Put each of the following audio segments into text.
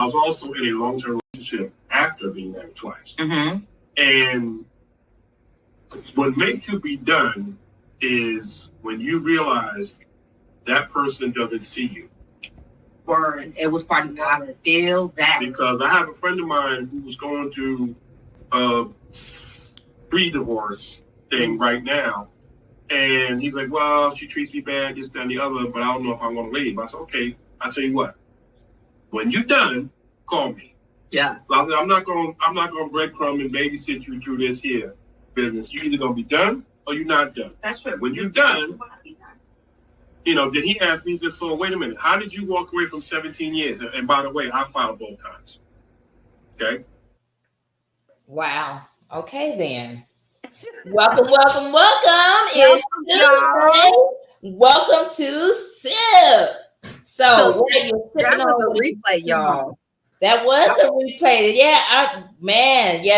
I was also in a long-term relationship after being married twice. Mm-hmm. And what makes you be done is when you realize that person doesn't see you. Word. It was part of the I feel that. Because I have a friend of mine who's going through a pre-divorce thing right now. And he's like, well, she treats me bad, this, that, and the other, but I don't know if I want to leave. I said, okay, I'll tell you what. When you're done, call me. Yeah. I said, I'm not gonna breadcrumb and babysit you through this here business. You're either gonna be done or you're not done. That's true. When you're done, then he asked me, he said, so wait a minute, how did you walk away from 17 years? And by the way, I filed both times. Okay. Wow. Okay then. Welcome. It's Tuesday. Welcome to SIP. So what are you that was a replay, y'all. That was a replay. Yeah,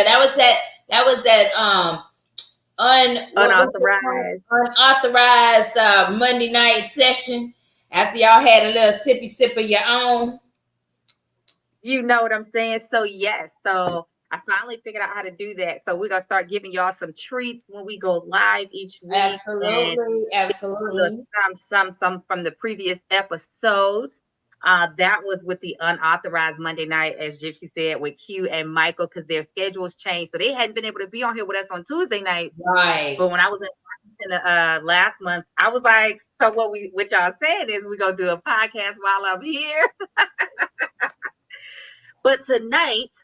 that was that unauthorized Monday night session after y'all had a little sip of your own. You know what I'm saying? So yes, so I finally figured out how to do that. So we're gonna start giving y'all some treats when we go live each week. Absolutely. Some from the previous episodes. That was with the unauthorized Monday night, as Gypsy said, with Q and Michael, because their schedules changed. So they hadn't been able to be on here with us on Tuesday nights. Right. But when I was in Washington last month, I was like, so what y'all saying is we're gonna do a podcast while I'm here. But tonight,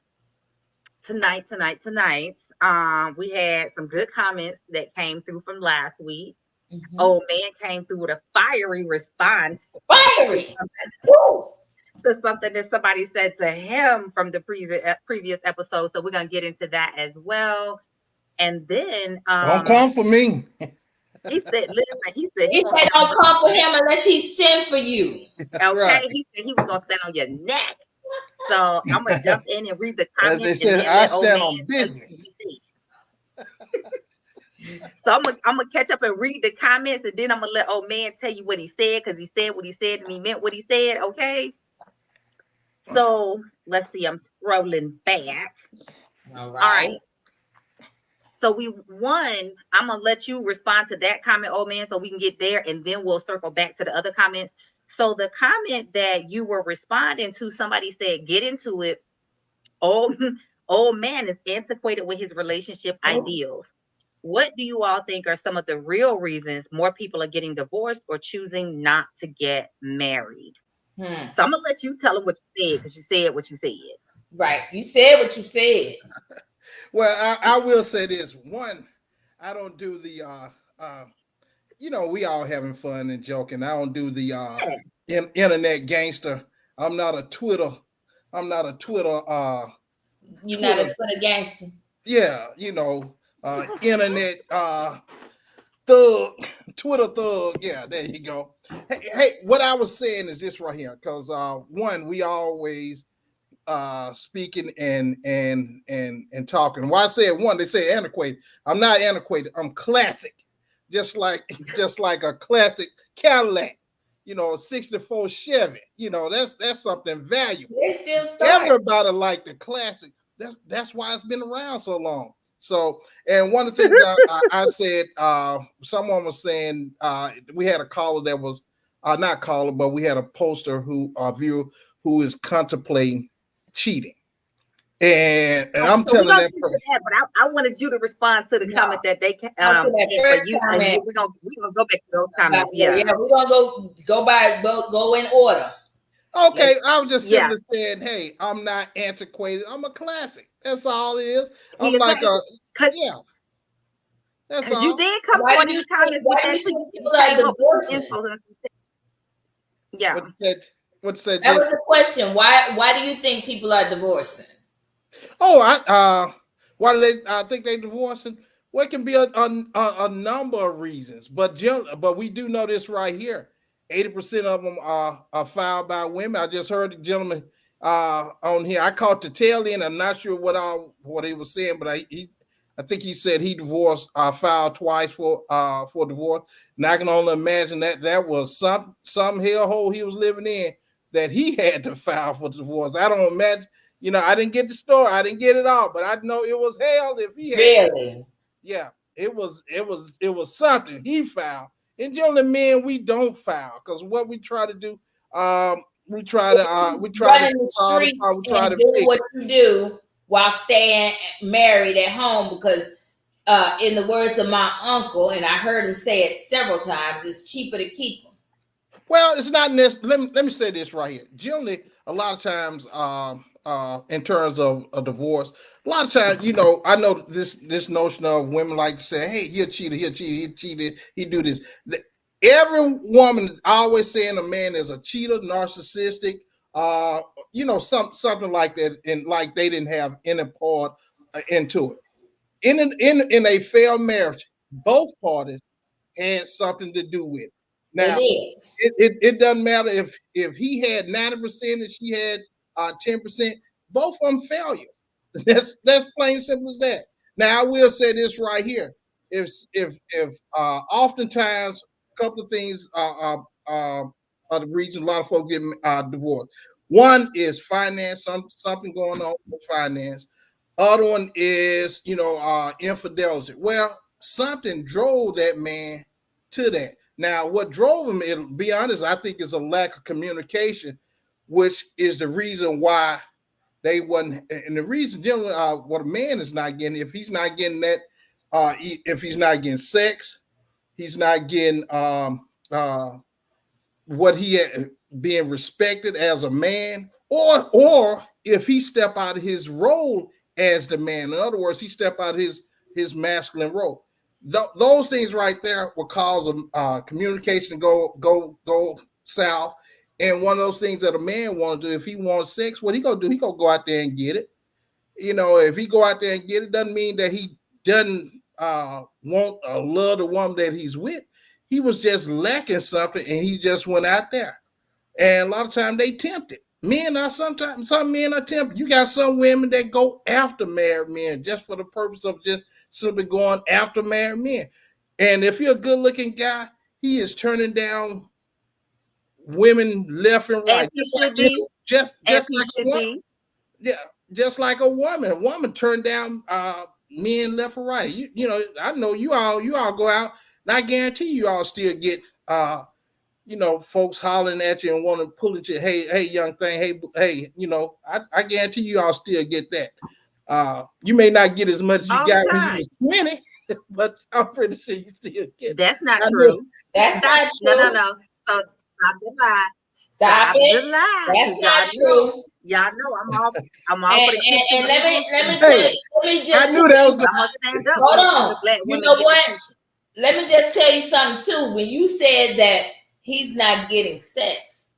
we had some good comments that came through from last week. Mm-hmm. Old man came through with a fiery response. Fiery! To something that somebody said to him from the previous episode. So we're going to get into that as well. And then... don't come for me. He said, don't come for him unless he send for you. Okay, right. He said he was going to stand on your neck. So I'm going to jump in and read the comments. As they said, I stand on business. So I'm gonna catch up and read the comments, and then I'm gonna let old man tell you what he said, because he said what he said and he meant what he said. Okay. So let's see. I'm scrolling back. All right. So I'm gonna let you respond to that comment, old man, so we can get there, and then we'll circle back to the other comments. So the comment that you were responding to, somebody said, "Get into it." Old man is antiquated with his relationship ideals. What do you all think are some of the real reasons more people are getting divorced or choosing not to get married? So I'm going to let you tell them what you said, because you said what you said. Right. You said what you said. Well, I will say this. One, I don't do the, we all having fun and joking. I don't do the internet gangster. I'm not a Twitter. You're not a Twitter gangster. Yeah, internet thug, Twitter thug. Yeah, there you go. Hey, what I was saying is this right here, because one, we always speaking and talking. Why I said one, they say antiquated. I'm not antiquated. I'm classic, just like a classic Cadillac. A 64 Chevy. That's something valuable. They still start. Everybody like the classic. That's why it's been around so long. So, and one of the things I said, someone was saying, we had a caller that was not caller, but we had a poster viewer who is contemplating cheating. And I'm telling that person. But I wanted you to respond to the comment that they we're gonna go back to those comments. Yeah, we're gonna go in order. Okay, I was just simply saying, hey, I'm not antiquated. I'm a classic. That's all it is. I'm like that's all. You did come on these comments. People are divorcing? Yeah. What said? That was the question. Why do you think people are divorcing? Oh, why do they? I think they divorcing. Well, it can be a number of reasons, but we do know this right here. 80% of them are filed by women. I just heard the gentleman on here. I caught the tail end. I'm not sure what he was saying, but I think he said he divorced, filed twice for divorce. And I can only imagine that was some hellhole he was living in that he had to file for divorce. I don't imagine, I didn't get the story, I didn't get it all, but I know it was hell if he had. Really? Yeah, it was something he filed. And generally, men, we don't file because what we try to do, we try to running the streets and do what you do while staying married at home because in the words of my uncle, and I heard him say it several times, it's cheaper to keep them. Well, it's not necessarily. Let me say this right here. Generally, a lot of times, in terms of a divorce, a lot of times, I know this notion of women like to say, "Hey, he cheated, he cheated, he do this." Every woman is always saying a man is a cheater, narcissistic, something like that, and like they didn't have any part into it. In a failed marriage, both parties had something to do with it. Now, it doesn't matter if he had 90% and she had 10%. Both of them failures. That's plain simple as that. Now, I will say this right here: if oftentimes a couple of things are the reason a lot of folks get divorced. One is finance, something going on with finance. Other one is infidelity. Well, something drove that man to that. Now, what drove him, to be honest, I think is a lack of communication, which is the reason why they wasn't. And the reason generally what a man is not getting, if he's not getting that, if he's not getting sex, he's not getting what he had, being respected as a man, or if he step out of his role as the man. In other words, he step out of his masculine role. Those things right there will cause communication to go south. And one of those things that a man want to do, if he wants sex, what he gonna do? He gonna go out there and get it. If he go out there and get it, doesn't mean that he doesn't want or love the woman that he's with. He was just lacking something, and he just went out there. And a lot of times they tempted. Men are sometimes, some men are tempted. You got some women that go after married men just for the purpose of just simply going after married men. And if you're a good looking guy, he is turning down women left and right. Just like a woman. Yeah, just like a woman. A woman turned down men left and right. I know you all go out, and I guarantee you all still get folks hollering at you and want to pull at you. Hey, young thing. Hey. I guarantee you all still get that. You may not get as much as you got when you was 20, but I'm pretty sure you still get. That's not true. That's not true. No. So stop the lie. Stop it. The lie. That's not true. Y'all know I'm all for the and let me tell you. Let me just. I knew that was. I'm gonna stand up. Hold on. You know what? Let me just tell you something too. When you said that he's not getting sex,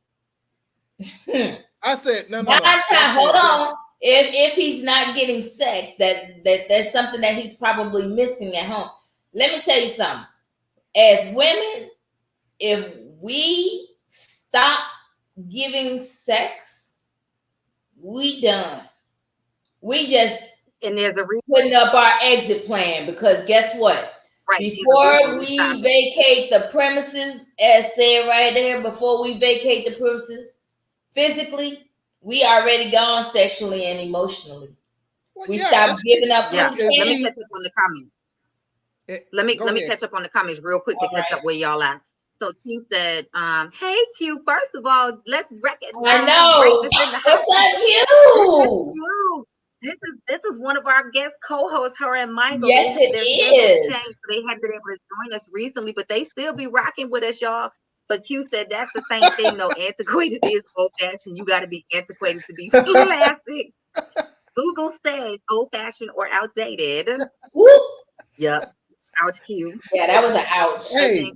I said no. Hold on. If he's not getting sex, that there's something that he's probably missing at home. Let me tell you something. As women, if we stop giving sex, we done. We just and there's a reason putting up our exit plan because guess what? Right. Before we vacate the premises, as said right there, before we vacate the premises, physically, we already gone sexually and emotionally. Well, we stopped giving up. Yeah. Let me catch up on the comments. Let me catch up on the comments real quick to catch up where y'all at. So Q said, hey Q, first of all, let's recognize. I know. What's up, Q? This is one of our guest co-hosts, her and Michael. Yes, it is. They had been able to join us recently, but they still be rocking with us, y'all. But Q said that's the same thing. No, antiquated is old-fashioned. You got to be antiquated to be classic. Google says old-fashioned or outdated. Yep. Ouch, Q. Yeah, that was an ouch. Hey.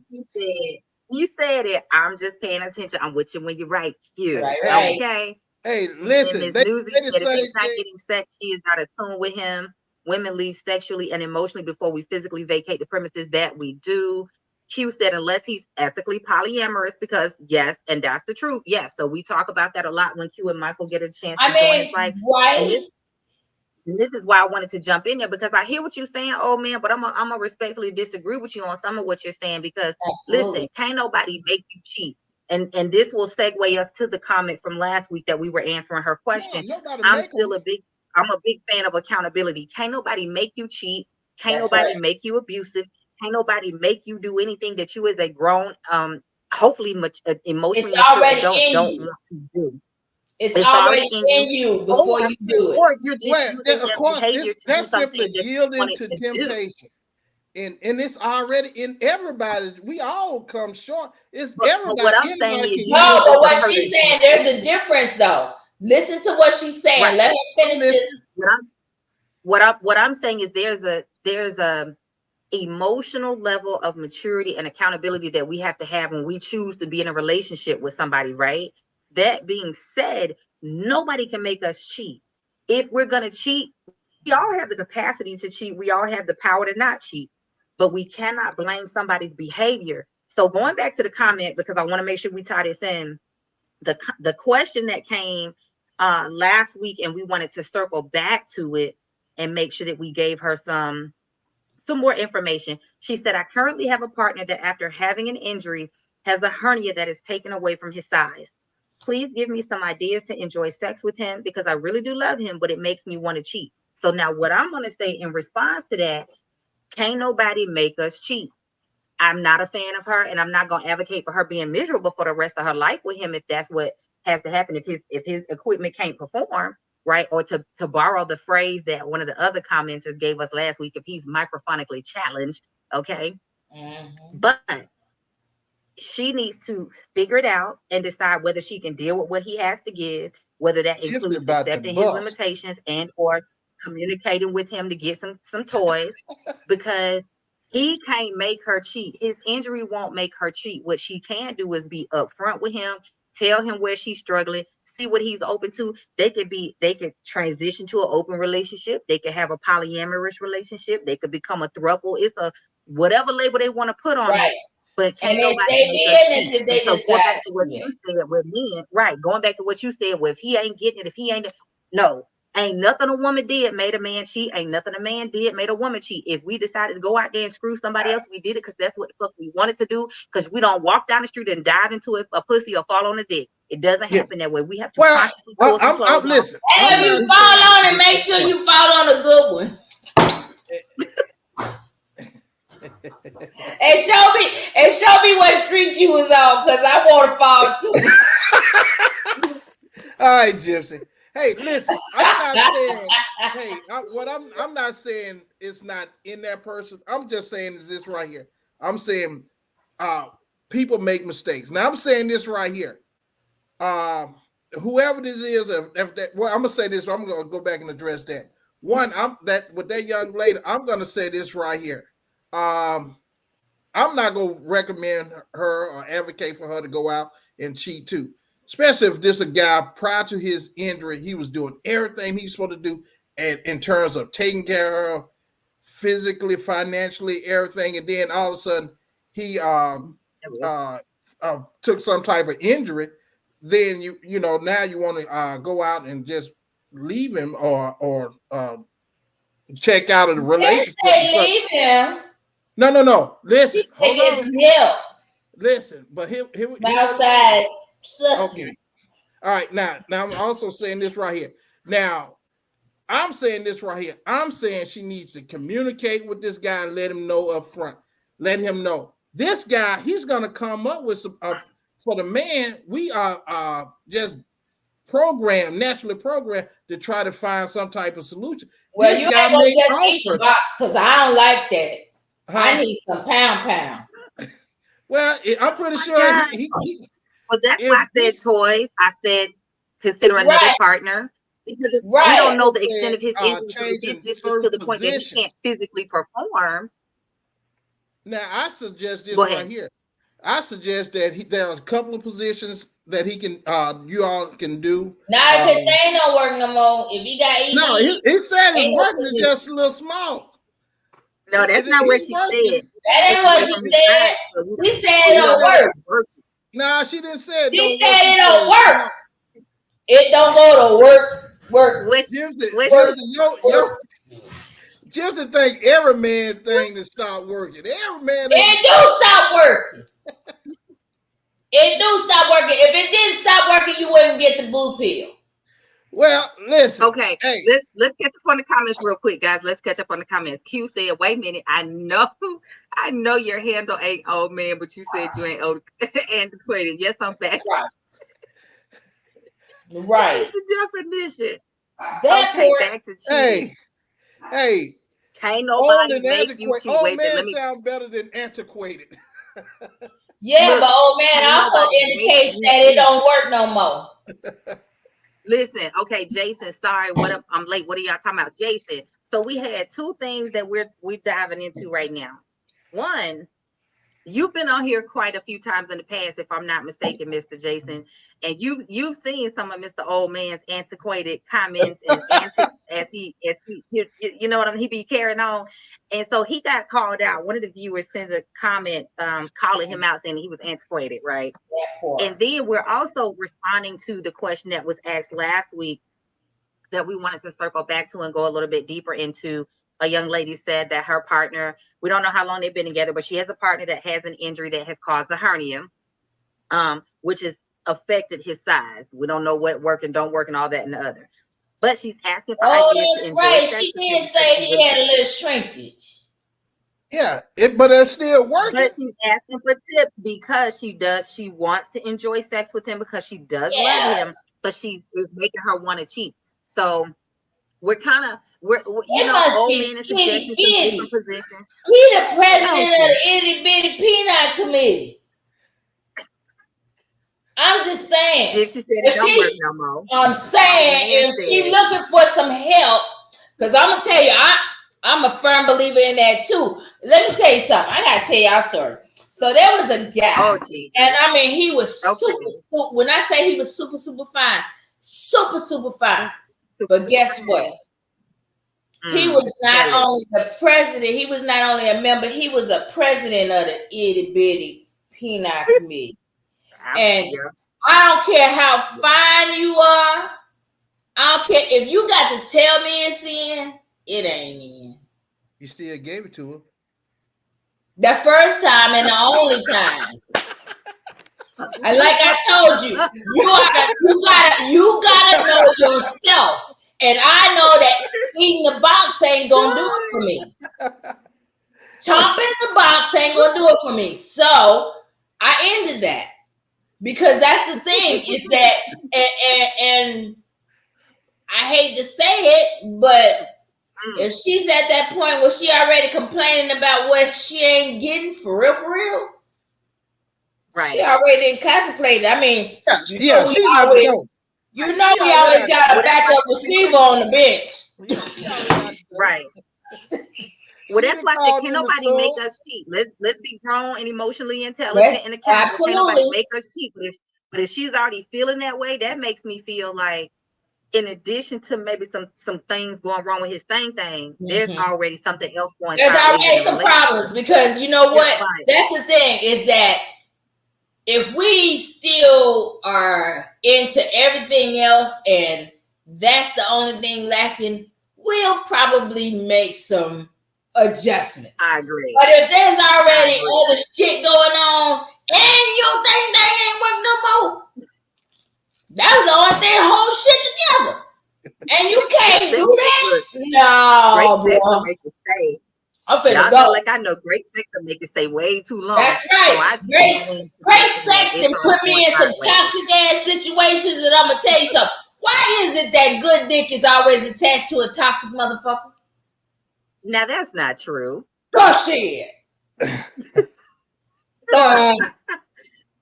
You said it. I'm just paying attention. I'm with you when you're right, Q. Right. Okay. Hey, listen. Ms. Newsy said if he's not getting sex, she is not attuned with him. Women leave sexually and emotionally before we physically vacate the premises. That we do. Q said unless he's ethically polyamorous, because yes, and that's the truth. Yes. So we talk about that a lot when Q and Michael get a chance to join us. Like, right. And this is why I wanted to jump in there, because I hear what you're saying, old man, but I'm gonna respectfully disagree with you on some of what you're saying, because listen, can't nobody make you cheat. and this will segue us to the comment from last week that we were answering her question. No, I'm a big fan of accountability. Can't nobody make you cheat. Can't That's nobody right. make you abusive. Can't nobody make you do anything that you as a grown, hopefully emotionally It's mature already adult in don't you. want to do. It's already in you before you do it. Or you're just Well, using of that course, behavior to do that's simply something that you yielding wanted to to do. temptation. And it's already in everybody. We all come short. It's But everybody. what I'm saying is, you No, use it but to what hurt she's people. saying, there's a difference though. Listen to what she's saying. Right. Let her finish this. What I'm saying is there's a emotional level of maturity and accountability that we have to have when we choose to be in a relationship with somebody, right? That being said, nobody can make us cheat. If we're going to cheat, we all have the capacity to cheat. We all have the power to not cheat, but we cannot blame somebody's behavior. So going back to the comment, because I want to make sure we tie this in, the question that came last week, and we wanted to circle back to it and make sure that we gave her some more information. She said, I currently have a partner that after having an injury has a hernia that is taken away from his size. Please give me some ideas to enjoy sex with him because I really do love him, but it makes me want to cheat. So now what I'm going to say in response to that, can't nobody make us cheat. I'm not a fan of her, and I'm not going to advocate for her being miserable for the rest of her life with him if that's what has to happen, if his equipment can't perform, right? Or to borrow the phrase that one of the other commenters gave us last week, if he's microphonically challenged, okay? Mm-hmm. But she needs to figure it out and decide whether she can deal with what he has to give, whether that includes accepting his limitations and or communicating with him to get some toys, because he can't make her cheat. His injury won't make her cheat. What she can do is be upfront with him, tell him where she's struggling, see what he's open to. They could transition to an open relationship. They could have a polyamorous relationship. They could become a throuple. It's a whatever label they want to put on it. But can't nobody make us cheat. And so going back to what you said with men, right? Going back to what you said, well, if he ain't getting it, if he ain't, no, ain't nothing a woman did made a man cheat. Ain't nothing a man did made a woman cheat. If we decided to go out there and screw somebody else, we did it because that's what the fuck we wanted to do. Because we don't walk down the street and dive into a pussy or fall on a dick. It doesn't happen that way. We have to consciously pull some clothes off. Listen. And if you fall on it, make sure you fall on a good one. And show me what street you was on, because I want to fall too. All right, Gypsy. Hey, listen, I'm not saying. I'm not saying it's not in that person. I'm just saying is this right here. I'm saying, people make mistakes. Now I'm saying this right here. Whoever this is, if that, well, I'm gonna say this. I'm gonna go back and address that. One, with that young lady. I'm gonna say this right here. I'm not going to recommend her or advocate for her to go out and cheat too, especially if this is a guy prior to his injury, he was doing everything he was supposed to do, and in terms of taking care of her physically, financially, everything, and then all of a sudden he took some type of injury. Then you know now you want to go out and just leave him or check out of the relationship. Leave him. No. Listen, hold on. Help. Listen, but here outside. Okay. All right. Now I'm also saying this right here. Now, I'm saying this right here. I'm saying she needs to communicate with this guy and let him know up front. Let him know this guy, he's gonna come up with some. For the man, we are just naturally programmed to try to find some type of solution. Well, this you guy ain't gonna just eat the box because I don't like that. I need some pound. Well, I'm pretty sure he well, that's why I said toys. I said consider another partner, because we don't know the extent of his injury. This is to the point that he can't physically perform. Now, I suggest this right here. I suggest that there are a couple of positions that he can, you all can do. Not if it ain't no work no more. If he got ED. No, he said his work is just a little small. No, that's not what she said. That ain't what she said. We said it don't work. No, she didn't say it. She said it don't work. It don't go to work. Gypsy think every man thing to stop working. Every man. It do stop working. It do stop working. If it didn't stop working, you wouldn't get the blue pill. Well, listen. Okay, Hey, let's catch up on the comments real quick, guys. Let's catch up on the comments. Q said, "Wait a minute, I know your handle ain't old man, but you said you ain't old antiquated." Yes, I'm back. Right. That's the definition. That Okay, part, back to cheating. hey. Can't Old nobody and make you antiquated. cheat. Old Wait, man let me. sound better than antiquated. yeah, Look, but old man can't also nobody make indicates you that it cheat. don't work no more. Listen, okay, Jason. Sorry, what up? I'm late. What are y'all talking about, Jason? So we had two things that we're diving into right now. One, you've been on here quite a few times in the past, if I'm not mistaken, Mr. Jason, and you've seen some of Mr. Old Man's antiquated comments and antics as he you know what I mean. He be carrying on, and so he got called out. One of the viewers sent a comment calling him out saying he was antiquated, right? And then we're also responding to the question that was asked last week that we wanted to circle back to and go a little bit deeper into. A young lady said that her partner, we don't know how long they've been together, but she has a partner that has an injury that has caused a hernia, which has affected his size. We don't know what work and don't work and all that and the other. But she's asking for ideas to That's enjoy right. sex She with did him say he had a little shrinkage. Yeah, but it's still working. But she's asking for tips because she wants to enjoy sex with him because she does love him, but she's making her want to cheat. So we're old man is suggesting some different positions. He the president of the itty bitty peanut committee. I'm just saying. Gypsy said it don't work no more. I'm saying if she looking for some help, because I'm gonna tell you, I'm a firm believer in that too. Let me tell you something. I gotta tell y'all a story. So there was a guy, and I mean he was super. When I say he was super fine, super fine. But guess what? He was not only the president, he was not only a member, he was a president of the itty bitty peanut committee. And I don't care how fine you are. I don't care if you got to tell me it's in, it ain't in. You still gave it to him. The first time and the only time. And like I told you, you gotta know yourself. And I know that eating the box ain't gonna do it for me. Chomping the box ain't gonna do it for me. So I ended that. Because that's the thing, is that and I hate to say it, but if she's at that point where she already complaining about what she ain't getting for real, right? She already contemplated. I mean, she's always. You know, we always got a backup receiver on the bench. Right. Well, that's why I said, can nobody make us cheat? Let's be grown and emotionally intelligent and accountable. Can nobody make us cheat? But if she's already feeling that way, that makes me feel like, in addition to maybe some things going wrong with his thing, there's already something else going on. There's already some problems, because you know what? That's the thing, is that if we still are into everything else and that's the only thing lacking, we'll probably make some adjustments. I agree. But if there's already other shit going on and you think they ain't work no more, that was the only thing hold shit together. And you can't do that? No, bro. I'm finna go. Like I know great sex will make it stay way too long. That's right. So great sex can put me in some toxic ass situations, and I'm gonna tell you something. Why is it that good dick is always attached to a toxic motherfucker? Now that's not true. Oh shit.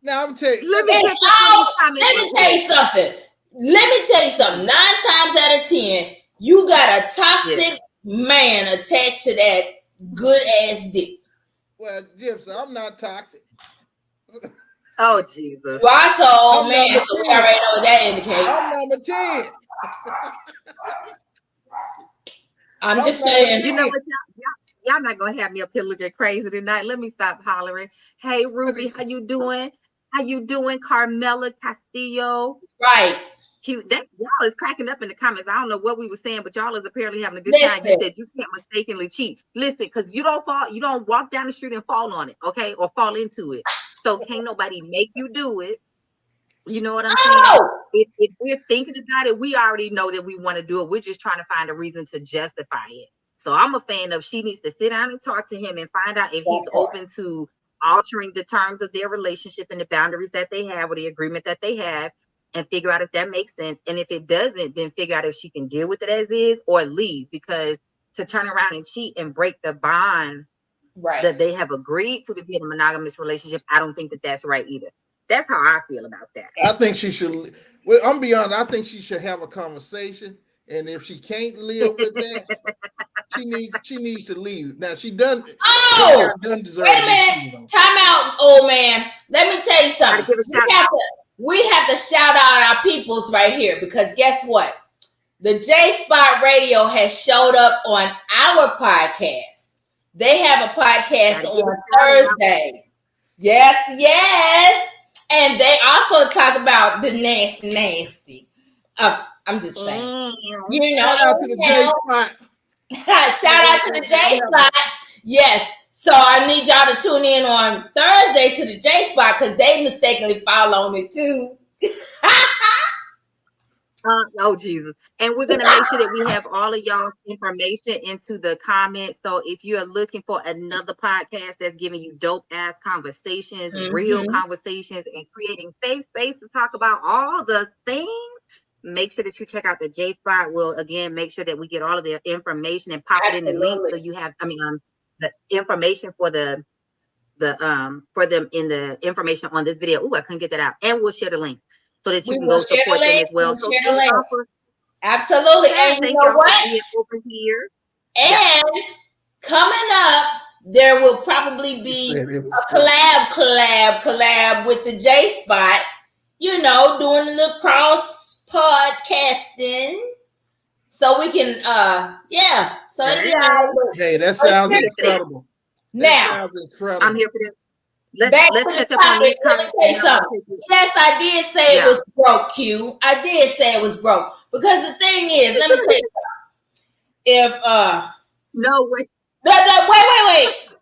Now I'm telling you. Let me tell you something. 9 times out of 10, you got a toxic man attached to that good ass dick. Well, Gypsy, I'm not toxic. Oh Jesus! You are so old man, so we already know what that indicates. I'm number 10. I'm just saying. You know what, y'all not gonna have me up here looking crazy tonight. Let me stop hollering. Hey Ruby, how you doing? How you doing, Carmela Castillo? Right. Cute. That y'all is cracking up in the comments. I don't know what we were saying, but y'all is apparently having a good time. You said you can't mistakenly cheat. Listen, because you don't walk down the street and fall on it, okay, or fall into it. So can't nobody make you do it. You know what I'm saying? If we're thinking about it, we already know that we want to do it. We're just trying to find a reason to justify it. So I'm a fan of she needs to sit down and talk to him and find out if he's open to altering the terms of their relationship and the boundaries that they have or the agreement that they have, and figure out if that makes sense. And if it doesn't, then figure out if she can deal with it as is or leave, because to turn around and cheat and break the bond that they have agreed to be in a monogamous relationship, I don't think that that's right either. That's how I feel about that. I think she should. Well, I'm beyond. I think she should have a conversation, and if she can't live with that, she needs to leave. Now she done. Done deserve. Wait a minute. Time out, old man. Let me tell you something. We have to shout out our peoples right here, because guess what? The J Spot Radio has showed up on our podcast. They have a podcast on Thursday. Yes. And they also talk about the nasty. I'm just saying. You know, shout out to the J Spot. Shout out to the J Spot. Yes. So I need y'all to tune in on Thursday to the J Spot, because they mistakenly followed it too. Oh Jesus. And we're gonna make sure that we have all of y'all's information into the comments. So if you're looking for another podcast that's giving you dope ass conversations, real conversations, and creating safe space to talk about all the things, make sure that you check out the J Spot. We'll again make sure that we get all of their information and pop it in the link, so you have the information for the for them in the information on this video. Oh, I couldn't get that out. And we'll share the link so that you can go support them as well. So absolutely. And you know what? Over here. And coming up, there will probably be a collab with the J Spot, you know, doing a little cross podcasting. So we can So hey, that sounds incredible. Now sounds incredible. I'm here for this. Let's catch up on these comments. Yes, I did say it was broke, Q. I did say it was broke. Because the thing is, let me tell you something. Wait.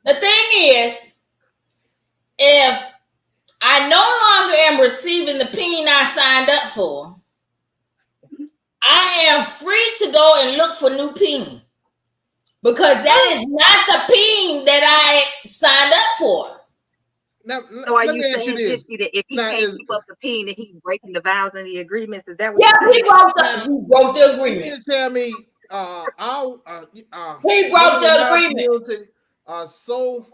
The thing is, if I no longer am receiving the peen I signed up for, I am free to go and look for new peen. Because that is not the peen that I signed up for. Now, so are you saying, Jissy, that if he can't keep up the peen, that he's breaking the vows and the agreements? Is that what he broke the agreement. You tell me, he broke the agreement. So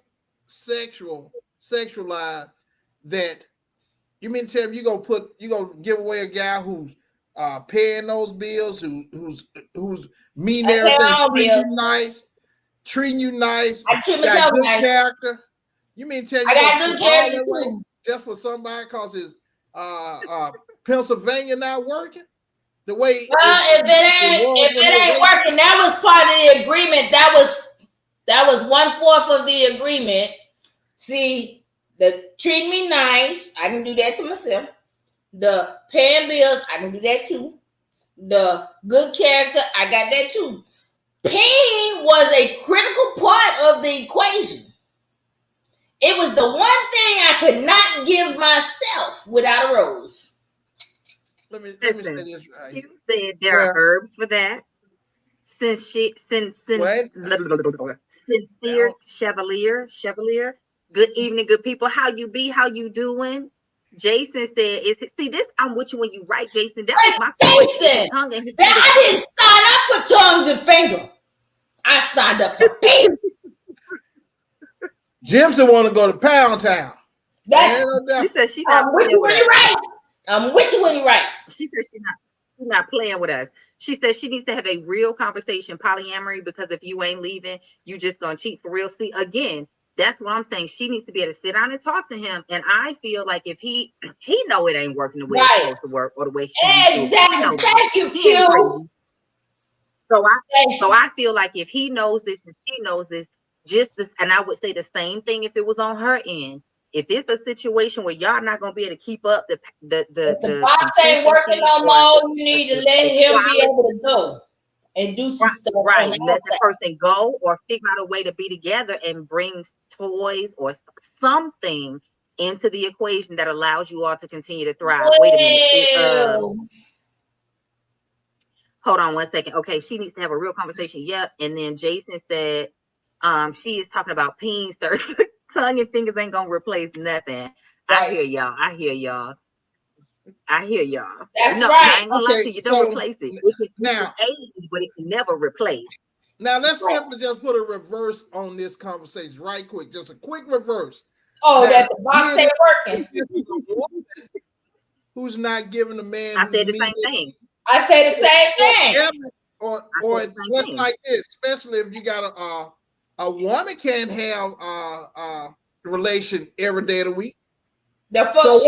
sexualized that you mean to tell me you gonna give away a guy who's paying those bills, who's meeting everything, treating you nice, I treat myself good nice. Character. You mean tell me I got good character too, just for somebody because his Pennsylvania not working the way? If it ain't working, that was part of the agreement. That was 1/4 of the agreement. See, the treat me nice, I can do that to myself. The paying bills, I can do that too. The good character, I got that too. Pain was a critical part of the equation. It was the one thing I could not give myself without a rose. Let me say this right. You said there are herbs for that. Sincere Chevalier. Good evening, good people. How you be? How you doing? Jason said, see this? I'm with you when you write, Jason. That was my Jason. I didn't sign up for tongues and finger. I signed up for pain. Jimson want to go to Pound Town. She said she's not with you when you write. I'm with you when you write. She said she's not playing with us. She said she needs to have a real conversation, polyamory, because if you ain't leaving, you just gonna cheat for real. See, again, that's what I'm saying. She needs to be able to sit down and talk to him. And I feel like if he know it ain't working the way it's supposed to work or the way she exactly. Thank you, Q. So I feel like if he knows this and she knows this, and I would say the same thing if it was on her end. If it's a situation where y'all not gonna be able to keep up the box ain't working no more, you need to let him be able to go and do some stuff. Right, let the person go or figure out a way to be together and bring toys or something into the equation that allows you all to continue to thrive. Wait a minute. Hold on one second. Okay, she needs to have a real conversation. Yep. And then Jason said, she is talking about peens, tongue and fingers ain't gonna replace nothing. Right. I hear y'all. That's no, right. I ain't gonna lie to you. Don't replace it. It can now aid, but it can never replace. Now let's simply just put a reverse on this conversation, right quick. Just a quick reverse. Oh, now, that the box ain't working. Who's not giving a man? I said the same thing. I say the same thing. Or what's like this, especially if you got a woman can't have a relation every day of the week. The fuck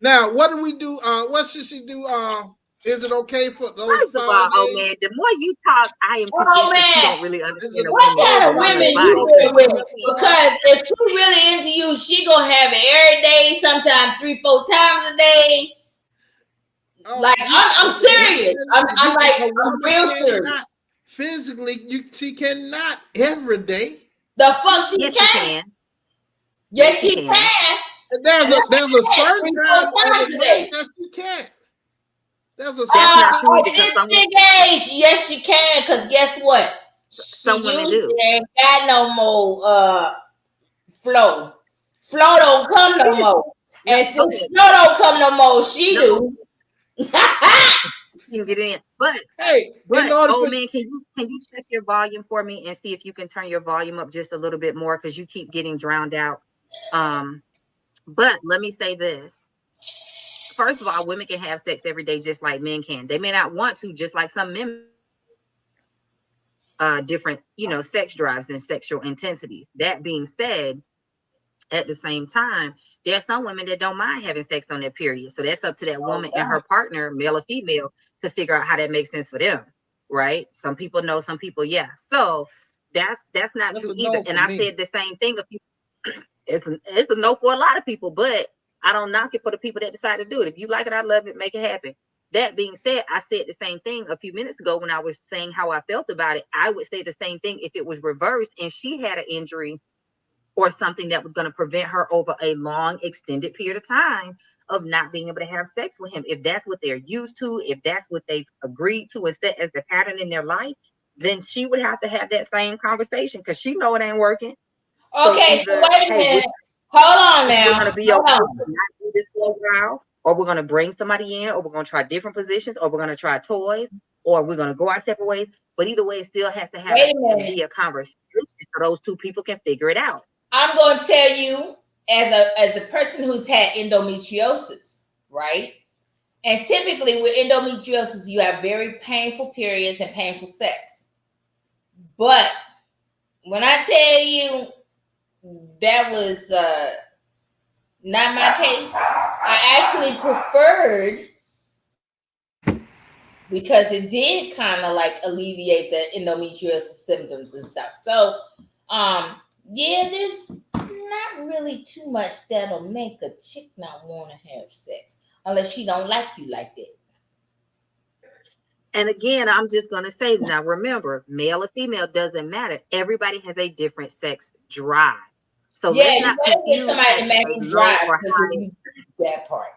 now what do we do? What should she do? Is it okay for those? First of all, oh man, the more you talk, I am convinced that you don't really understand what kind of women you deal with. Because if she really into you, she gonna have it every day, sometimes 3-4 times a day. Oh, like I'm serious. I'm real serious. Physically, she cannot every day. The fuck she can. Yes, she can. There's a certain time that she can't. There's a certain this big age, yes, she can. Because guess what? Some women do. Ain't got no more flow. Flow don't come no more. And since flow don't come no more, she do. You can get in, but hey, old man, can you check your volume for me and see if you can turn your volume up just a little bit more because you keep getting drowned out. But let me say this. First of all, women can have sex every day just like men can. They may not want to, just like some men. Different, sex drives and sexual intensities. That being said, at the same time, there are some women that don't mind having sex on their period. So that's up to that woman and her partner, male or female, to figure out how that makes sense for them, right? Some people know, some people, yeah. So that's not true either. And I said the same thing a few. It's a no for a lot of people, but I don't knock it for the people that decide to do it. If you like it, I love it, make it happen. That being said, I said the same thing a few minutes ago when I was saying how I felt about it. I would say the same thing if it was reversed and she had an injury or something that was going to prevent her over a long, extended period of time of not being able to have sex with him. If that's what they're used to, if that's what they've agreed to and set as the pattern in their life, then she would have to have that same conversation because she know it ain't working. Okay, so wait a minute. Hold on now. We're going to be okay not do this for a while, or we're going to bring somebody in, or we're going to try different positions, or we're going to try toys, or we're going to go our separate ways. But either way, it still has to have be a conversation so those two people can figure it out. I'm going to tell you, as a person who's had endometriosis, right? And typically with endometriosis, you have very painful periods and painful sex. But when I tell you that was not my case, I actually preferred, because it did kind of like alleviate the endometriosis symptoms and stuff. So, yeah, there's not really too much that'll make a chick not want to have sex unless she don't like you like that. And again, I'm just going to say, now remember, male or female doesn't matter. Everybody has a different sex drive. So let's not confuse somebody to make you drive that part.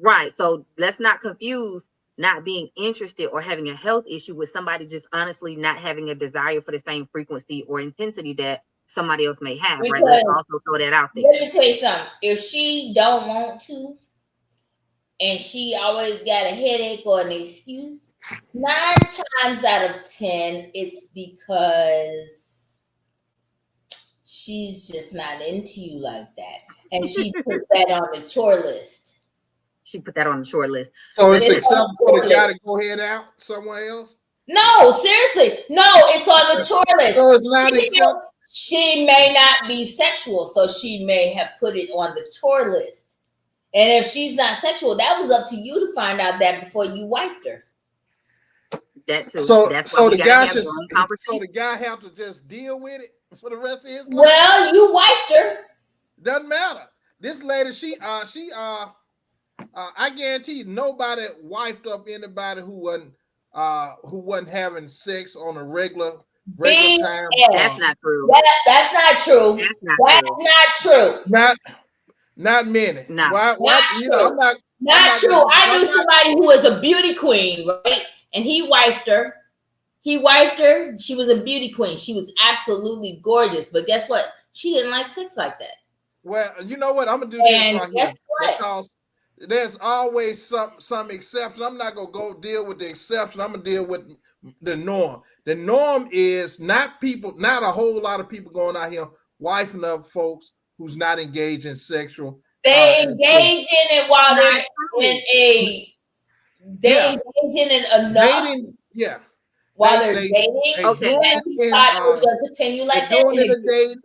Right. So let's not confuse not being interested or having a health issue with somebody just honestly not having a desire for the same frequency or intensity that somebody else may have. Because, right. Let's also throw that out there. Let me tell you something. If she don't want to, and she always got a headache or an excuse, 9 times out of 10, it's because she's just not into you like that. And she put that on the chore list. She put that on the chore list. So it's acceptable for the guy to go head out somewhere else? No, seriously. No, it's on the chore list. So it's not acceptable? She may not be sexual, so she may have put it on the chore list. And if she's not sexual, that was up to you to find out that before you wifed her. That too. So the guy have to just deal with it for the rest of his life. Well, you wifed her. Doesn't matter. This lady, I guarantee you, nobody wifed up anybody who wasn't having sex on a regular regular time. That's not true. That's not true. That's not That's true. not true. Not many. No. Why? Not You know, true. I'm Not true. gonna- I knew somebody who was a beauty queen, right? And he wifed her. She was a beauty queen. She was absolutely gorgeous. But guess what? She didn't like sex like that. Well, you know what? I'm gonna do this And right guess here what? because there's always some exception. I'm not gonna go deal with the exception. I'm gonna deal with the norm. The norm is not a whole lot of people going out here wifing up folks who's not engaged in sexual. They engage in it while they're in a. They engage in it enough. Dating, yeah. While they're dating, okay. and he thought it was going to continue like that.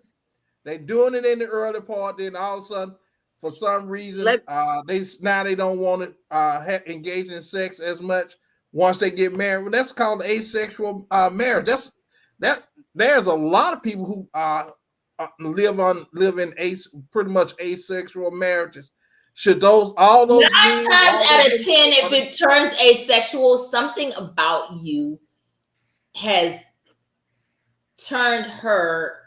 They're doing it in the early part. Then all of a sudden, for some reason, they don't want to engage in sex as much once they get married. Well, that's called asexual marriage. There's a lot of people who live in pretty much asexual marriages. Should all those 9 times out of 10, if it turns asexual, something about you has turned her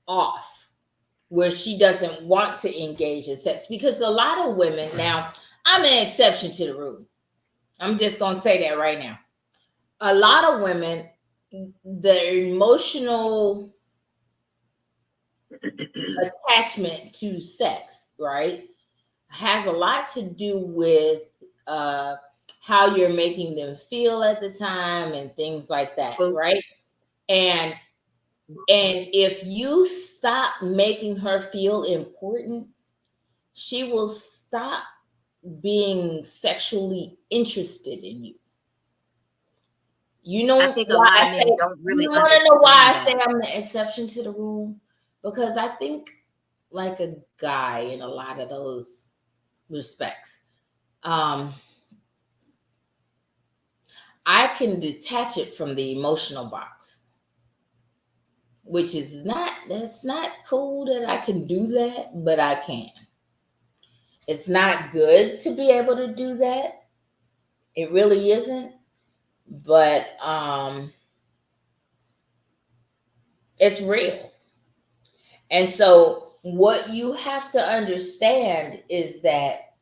off, where she doesn't want to engage in sex. Because a lot of women, now I'm an exception to the rule. I'm just going to say that right now. A lot of women, their emotional attachment to sex, right, has a lot to do with how you're making them feel at the time and things like that, right? And if you stop making her feel important, she will stop being sexually interested in you. You know, I think a lot of men don't really. You want to know why I say I'm the exception to the rule? Because I think, like a guy in a lot of those respects, I can detach it from the emotional box, which is that's not cool that I can do that, but I can. It's not good to be able to do that. It really isn't. But it's real. And so what you have to understand is that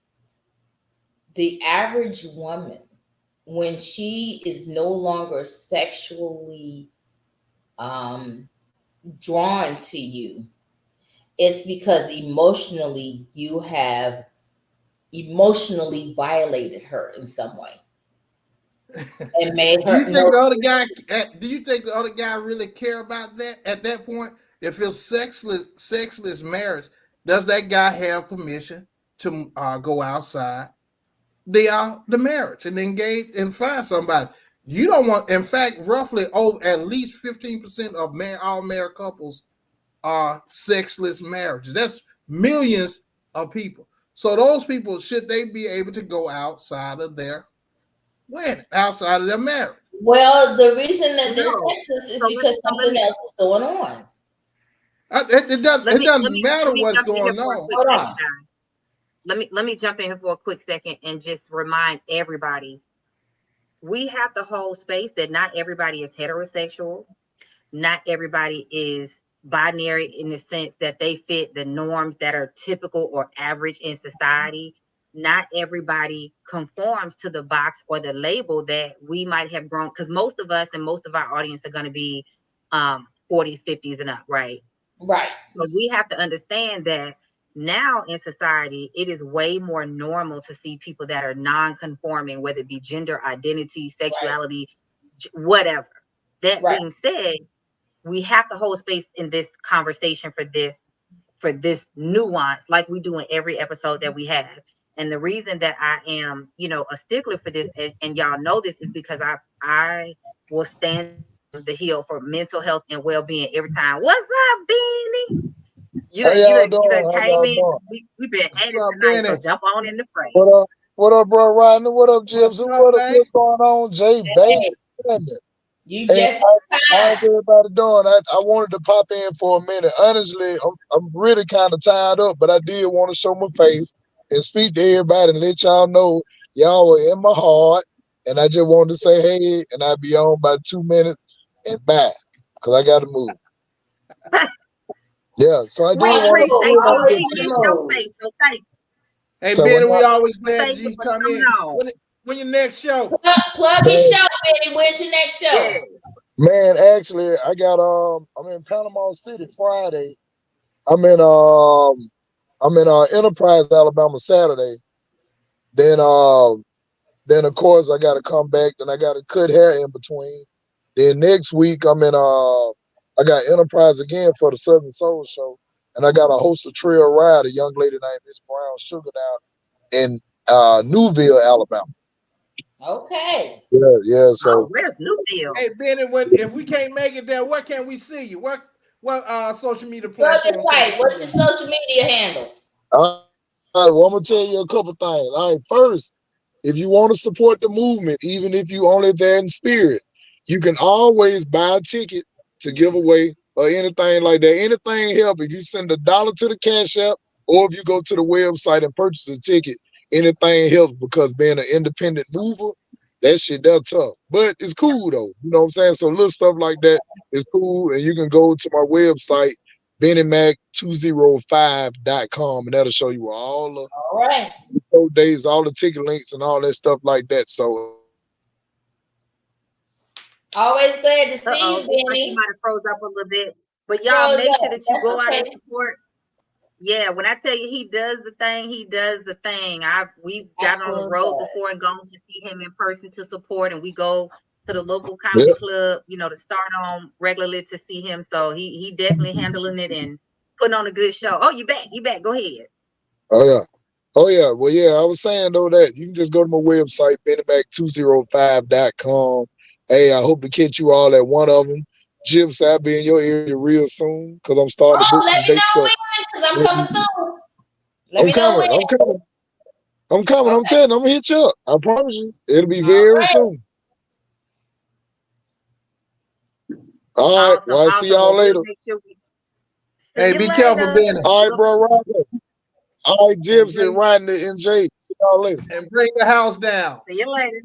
the average woman, when she is no longer sexually drawn to you, it's because emotionally you have emotionally violated her in some way. And made her. Do you think the other guy really care about that at that point? If it's sexless marriage, does that guy have permission to go outside the marriage and engage and find somebody? You don't want. In fact, roughly at least 15% of all married couples are sexless marriages. That's millions of people. So those people, should they be able to go outside of their wedding, outside of their marriage? Well, the reason that they're sexless is because something else is going on. It doesn't matter what's going on. Hold on. Let me jump in here for a quick second and just remind everybody, we have to hold space that not everybody is heterosexual. Not everybody is binary in the sense that they fit the norms that are typical or average in society. Not everybody conforms to the box or the label that we might have grown, because most of us and most of our audience are going to be 40s, 50s and up, right? Right. So we have to understand that now in society, it is way more normal to see people that are non-conforming, whether it be gender identity, sexuality, whatever. That being said, we have to hold space in this conversation for this nuance, like we do in every episode that we have. And the reason that I am, a stickler for this, and y'all know this, is because I will stand the hill for mental health and well-being every time. What's up, Beanie? You done came in. We've been at it tonight, so jump on in the fray. What up, bro, Rodney? What up, Jibs? What's going on, Jay? Baby. You just how's everybody doing? I wanted to pop in for a minute. Honestly, I'm really kind of tired up, but I did want to show my face and speak to everybody and let y'all know y'all were in my heart. And I just wanted to say hey, and I'll be on by 2 minutes. and bye, because I got to move. Yeah, so I did We want to appreciate you. Always We the miss your move. face. So thank Hey, so Benny, when we always glad thank you you for come coming in. on. When your next show? Plug your show, Benny. When's your next show? Yeah. man, actually, I got I'm in Panama City Friday. I'm in Enterprise, Alabama Saturday. Then of course I got to come back. Then I got to cut hair in between. Then next week I got Enterprise again for the Southern Soul Show, and I got to host a trail ride. A young lady named Miss Brown Sugar down in Newville, Alabama. Okay. Yeah. Oh, So where's Newfield? Hey, Benny, if we can't make it there, where can we see you? What social media Plug your platforms can we site. What's see your you on? social media handles? all right, well, I'm gonna tell you a couple things. All right, first, if you want to support the movement, even if you only there in spirit, you can always buy a ticket to give away or anything like that. Anything help. If you send $1 to the Cash App or if you go to the website and purchase a ticket, anything helps because being an independent mover, that shit that's tough. But it's cool though. You know what I'm saying? So little stuff like that is cool. And you can go to my website, BennyMac205.com, and that'll show you all the All right. show days, all the ticket links, and all that stuff like that. So Always glad to see you, Looks like you Benny. might have froze up a little bit. But y'all Froze make up. sure that you That's go out and okay. support. Yeah, when I tell you he does the thing, he does the thing. We've got on the Absolutely. road before and gone to see him in person to support, and we go to the local yeah, comedy club, to start on regularly to see him. So he definitely handling it and putting on a good show. Oh, you back. Go ahead. oh yeah. Oh yeah. Well, yeah, I was saying though that you can just go to my website, BennyMac205.com. Hey, I hope to catch you all at one of them. Gyps, I'll be in your area real soon because I'm starting to Oh, book let some me dates know up. when, because I'm coming through. Let I'm me know coming. when. I'm coming. I'm coming. I'm Okay. telling you, I'm gonna hit you up. I promise you. It'll be All very right. soon. All right. Awesome, Well, I see awesome. y'all Well, we'll later. make sure we see Hey, you be careful, later. Benny, All right, bro. Roger. All right, and Gypsy, Rodney, and Jay. See y'all later. bring the house down. See you later.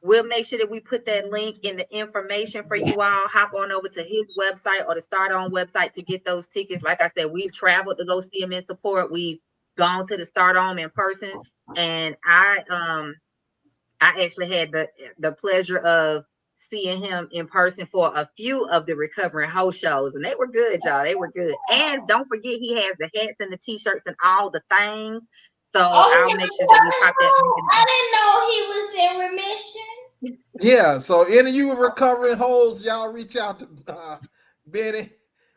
We'll make sure that we put that link in the information for you all. Hop on over to his website or the Start On website to get those tickets. Like I said, we've traveled to go see him in support. We've gone to the Start On in person, and I actually had the pleasure of seeing him in person for a few of the Recovering Hoe shows, and they were good, y'all. They were good. And don't forget, he has the hats and the t-shirts and all the things. So Oh, I'll he make sure that we recovered pop that link home. in. I didn't know he was in remission. Yeah, so any of you recovering hoes, y'all reach out to Benny,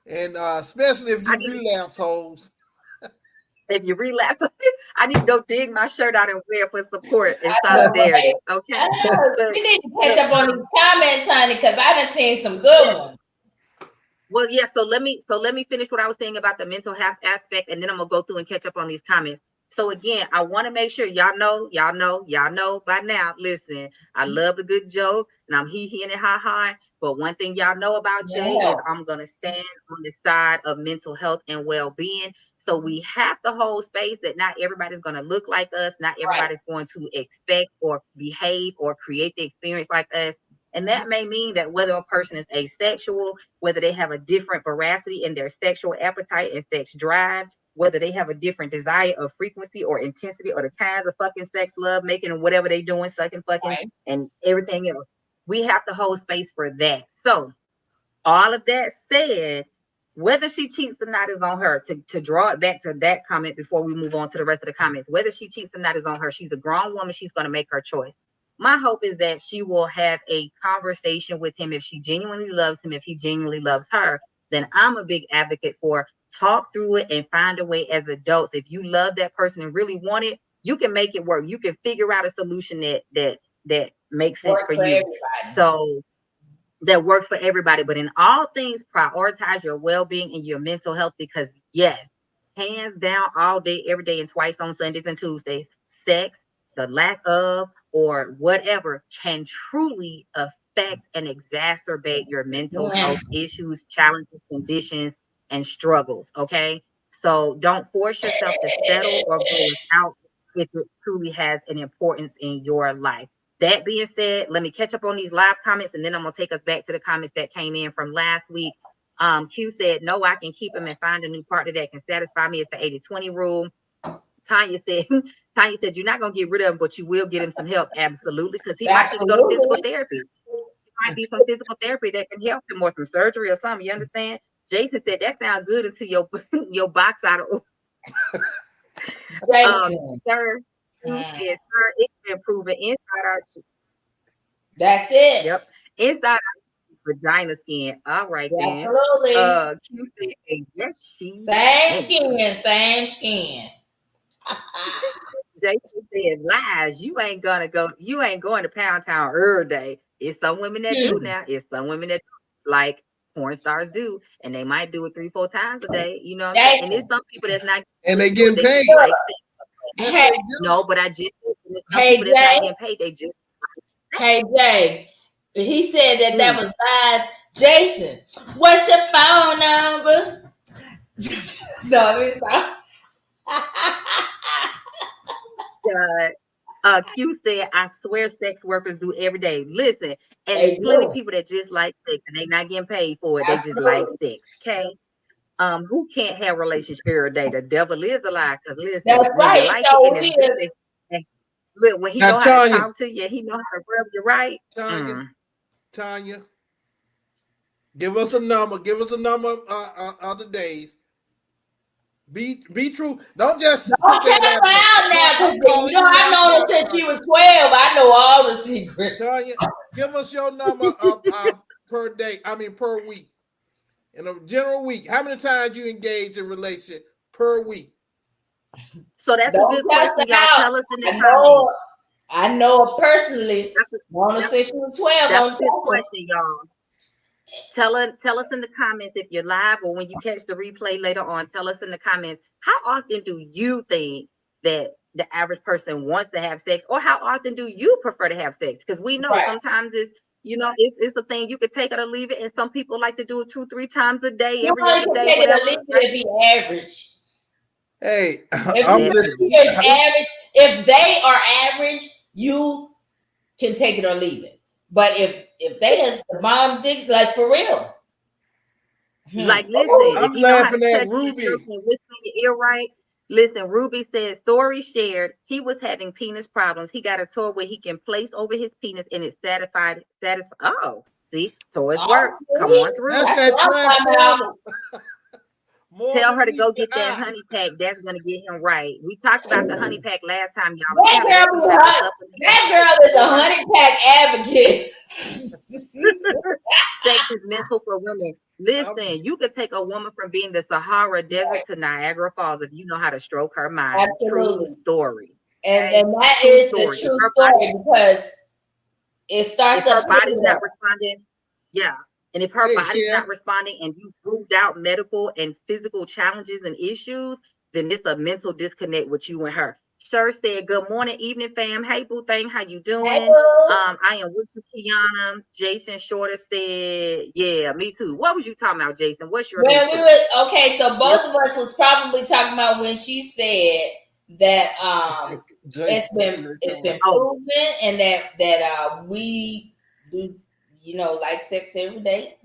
and especially if you relapse hoes. If you relapse, I need to go dig my shirt out and wear for support and I know, solidarity. right? Okay. I know. We need to catch up on these comments, honey, because I done seen some good ones. Well, yeah. So let me finish what I was saying about the mental health aspect, and then I'm gonna go through and catch up on these comments. So again, I want to make sure y'all know by now. Listen, I love a good joke, and I'm he and ha ha. But one thing y'all know about Jay is I'm gonna stand on the side of mental health and well-being. So we have to hold space that not everybody's gonna look like us, not everybody's going to expect or behave or create the experience like us. And that may mean that whether a person is asexual, whether they have a different veracity in their sexual appetite and sex drive, whether they have a different desire of frequency or intensity or the kinds of fucking sex, love making, and whatever they doing, sucking, fucking, and everything else. We have to hold space for that. So all of that said, whether she cheats or not is on her. To draw it back to that comment before we move on to the rest of the comments, whether she cheats or not is on her. She's a grown woman. She's going to make her choice. My hope is that she will have a conversation with him if she genuinely loves him, if he genuinely loves her. Then I'm a big advocate for talk through it and find a way as adults. If you love that person and really want it, you can make it work. You can figure out a solution that makes sense for you. So that works for everybody. But in all things, prioritize your well-being and your mental health, because yes, hands down, all day, every day, and twice on Sundays and Tuesdays, sex, the lack of, or whatever can truly affect and exacerbate your mental health issues, challenges, conditions, and struggles. Okay. So don't force yourself to settle or go without if it truly has an importance in your life. that being said, let me catch up on these live comments, and then I'm gonna take us back to the comments that came in from last week. Q said, no, I can keep him and find a new partner that can satisfy me. It's the 80-20 rule. Tanya said, you're not gonna get rid of him, but you will get him some help. Absolutely, because he might need to go to physical therapy. It might be some physical therapy that can help him, or some surgery or something. You understand? Jason said that sounds good until your box out of sir. Yes, sir, it's been proven inside our. That's it. Yep, inside our vagina skin. All right, then. Absolutely. Q said, yes, she. Same skin. Jason said, lies. You ain't going to Pound Town every day. It's some women that do now. It's some women that do, like porn stars do, and they might do it 3-4 times a day. You know what I'm saying? And there's some people that's not, and they getting paid. Like, hey, no, but I just, there's some people that's not getting paid. They just. Hey Jay, he said that was lies. Jason, what's your phone number? No, it's not. Q said, I swear sex workers do every day. Listen, and there's plenty of people that just like sex and they not getting paid for it. They just like sex. Okay. Who can't have relationship every day? The devil is a lie. Because listen, that's right. Like it, and look, when he know how to talk to you, he know how to rub you right. Tanya, give us a number. Give us a number of the days. Be true. Don't tell her out now, because you know I've known her since she was 12. I know all the secrets. Tanya, give us your number per day. I mean per week. In a general week, how many times you engage in relationship per week? So that's a good question, y'all. Tell us in the comments. I know her personally. Known her since she was 12. That's a good question, y'all. Tell us in the comments if you're live or when you catch the replay later on. Tell us in the comments, how often do you think that the average person wants to have sex, or how often do you prefer to have sex? Because we know sometimes it's the thing, you could take it or leave it, and some people like to do it 2-3 times a day, every other day, whatever. If he average. Hey, if they are average, you can take it or leave it. But if they is the bomb dick, like for real. Like, listen, I'm laughing at Ruby. Whisper in your ear, right? Listen, Ruby says, story shared, he was having penis problems. He got a toy where he can place over his penis and it satisfied. Oh, see, toys work. Come on through. That's that transformer. Tell her to go get that honey pack. That's gonna get him right. We talked about the honey pack last time, y'all. That girl is a honey pack advocate. Sex is mental for women. Listen, you could take a woman from being the Sahara Desert to Niagara Falls if you know how to stroke her mind. Absolutely. True story. And that is the true story, because it starts if her body's not responding. Yeah. And if her body's not responding and you proved out medical and physical challenges and issues, then it's a mental disconnect with you and her. Sher said, good morning, evening, fam. Hey, boo thing, how you doing? Hey, I am with you, Kiana. Jason Shorter said, yeah, me too. What was you talking about, Jason? What's your okay, so both of us was probably talking about when she said that it's been proven and that we do, like sex every day,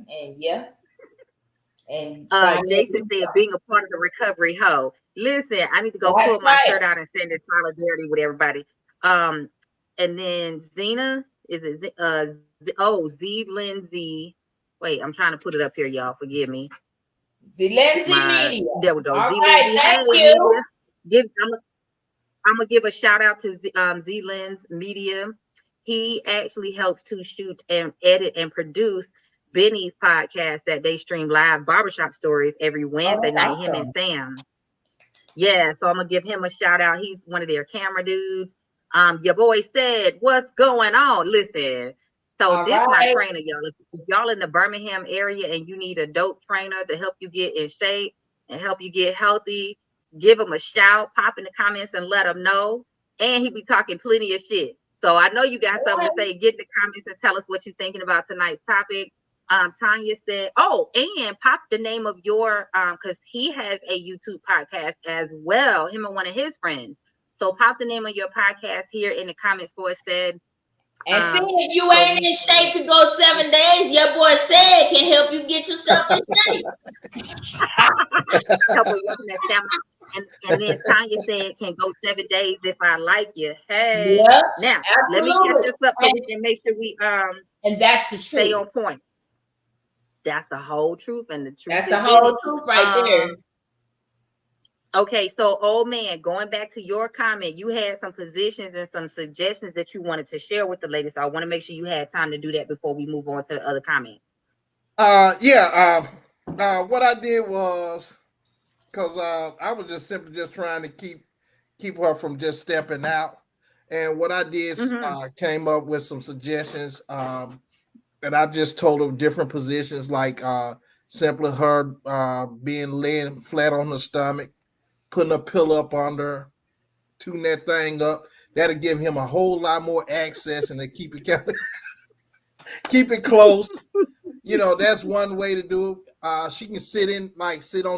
and Jason said being a part of the recovery hoe. Listen, I need to go pull my shirt out and stand in solidarity with everybody. And then Zena, is it Z Lindsay? Wait, I'm trying to put it up here, y'all. Forgive me. Z Lindsay Media. There we go. All Z right, Lindsay. thank you. I'm gonna give a shout out to Z Lens Media. He actually helps to shoot and edit and produce Benny's podcast that they stream live, Barbershop Stories, every Wednesday night. Him and Sam. Yeah, so I'm gonna give him a shout out. He's one of their camera dudes. Your boy said, what's going on? Listen, so this is my trainer, y'all. If y'all in the Birmingham area and you need a dope trainer to help you get in shape and help you get healthy, give him a shout, pop in the comments and let him know. And he be talking plenty of shit. So I know you got something to say. Get in the comments and tell us what you're thinking about tonight's topic. Tanya said, and pop the name of your, because he has a YouTube podcast as well, him and one of his friends. So pop the name of your podcast here in the comments for it. Said, And see, if you ain't in shape to go 7 days, your boy said can help you get yourself in shape. Help with working that stamina. And then Tanya said can go 7 days if I like you. Hey, Yeah, now absolutely. let me catch this up so we can make sure we and that's the truth. Stay on point. That's the whole truth, and the truth. That's the whole truth right there. Okay, so old man, going back to your comment, you had some positions and some suggestions that you wanted to share with the ladies. So I want to make sure you had time to do that before we move on to the other comments. What I did was, because I was just simply just trying to keep her from just stepping out, and what I did came up with some suggestions, and I just told her different positions, like simply her being laying flat on her stomach, putting a pillow up under her, tuning that thing up. That'll give him a whole lot more access, and to keep it keep it close. That's one way to do it. She can sit on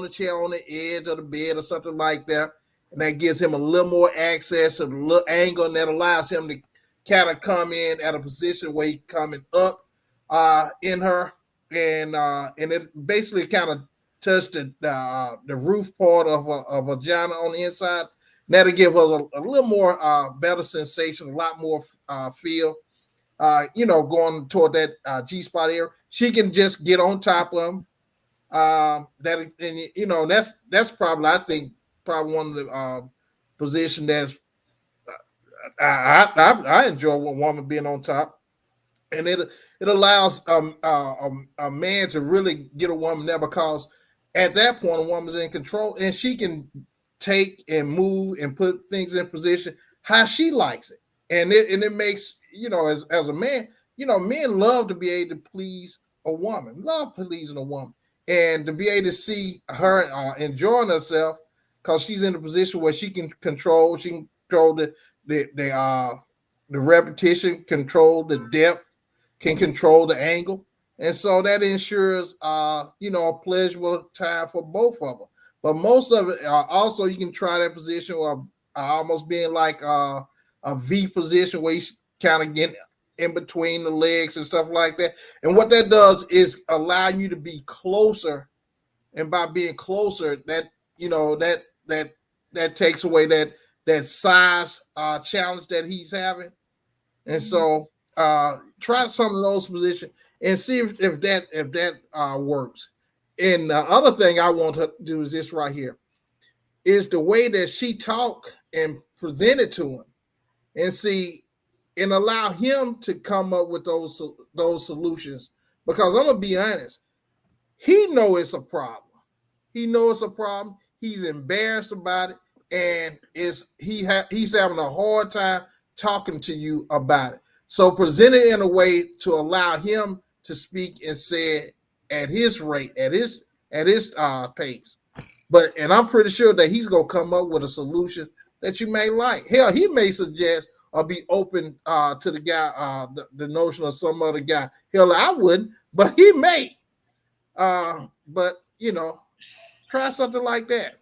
the chair on the edge of the bed or something like that, and that gives him a little more access, a little angle, and that allows him to kind of come in at a position where he's coming up in her, and it basically kind of touched the roof part of a vagina on the inside. That'll give us a little more better sensation, a lot more feel. Going toward that G spot area, she can just get on top of him. That's probably, I think, probably one of the position that's I enjoy a woman being on top, and it allows a man to really get a woman there, because at that point a woman's in control and she can take and move and put things in position how she likes it, and it makes, as a man, men love to be able to please a woman, love pleasing a woman, and to be able to see her enjoying herself, because she's in a position where she can control the repetition, control the depth, can control the angle, and so that ensures a pleasurable time for both of them. But most of it, also, you can try that position of almost being like a V position, where you kind of get in between the legs and stuff like that. And what that does is allow you to be closer, and by being closer, that that takes away that size challenge that he's having. And so try some of those positions and see if that works. And the other thing I want her to do is this right here, is the way that she talk and present it to him, and see, and allow him to come up with those solutions. Because I'm gonna be honest, he know it's a problem. He knows it's a problem. He's embarrassed about it, and he's having a hard time talking to you about it. So present it in a way to allow him to speak and say it at his rate, at his pace. And I'm pretty sure that he's gonna come up with a solution that you may like. Hell, he may suggest or be open to the guy, the notion of some other guy. Hell, I wouldn't, but he may. But try something like that.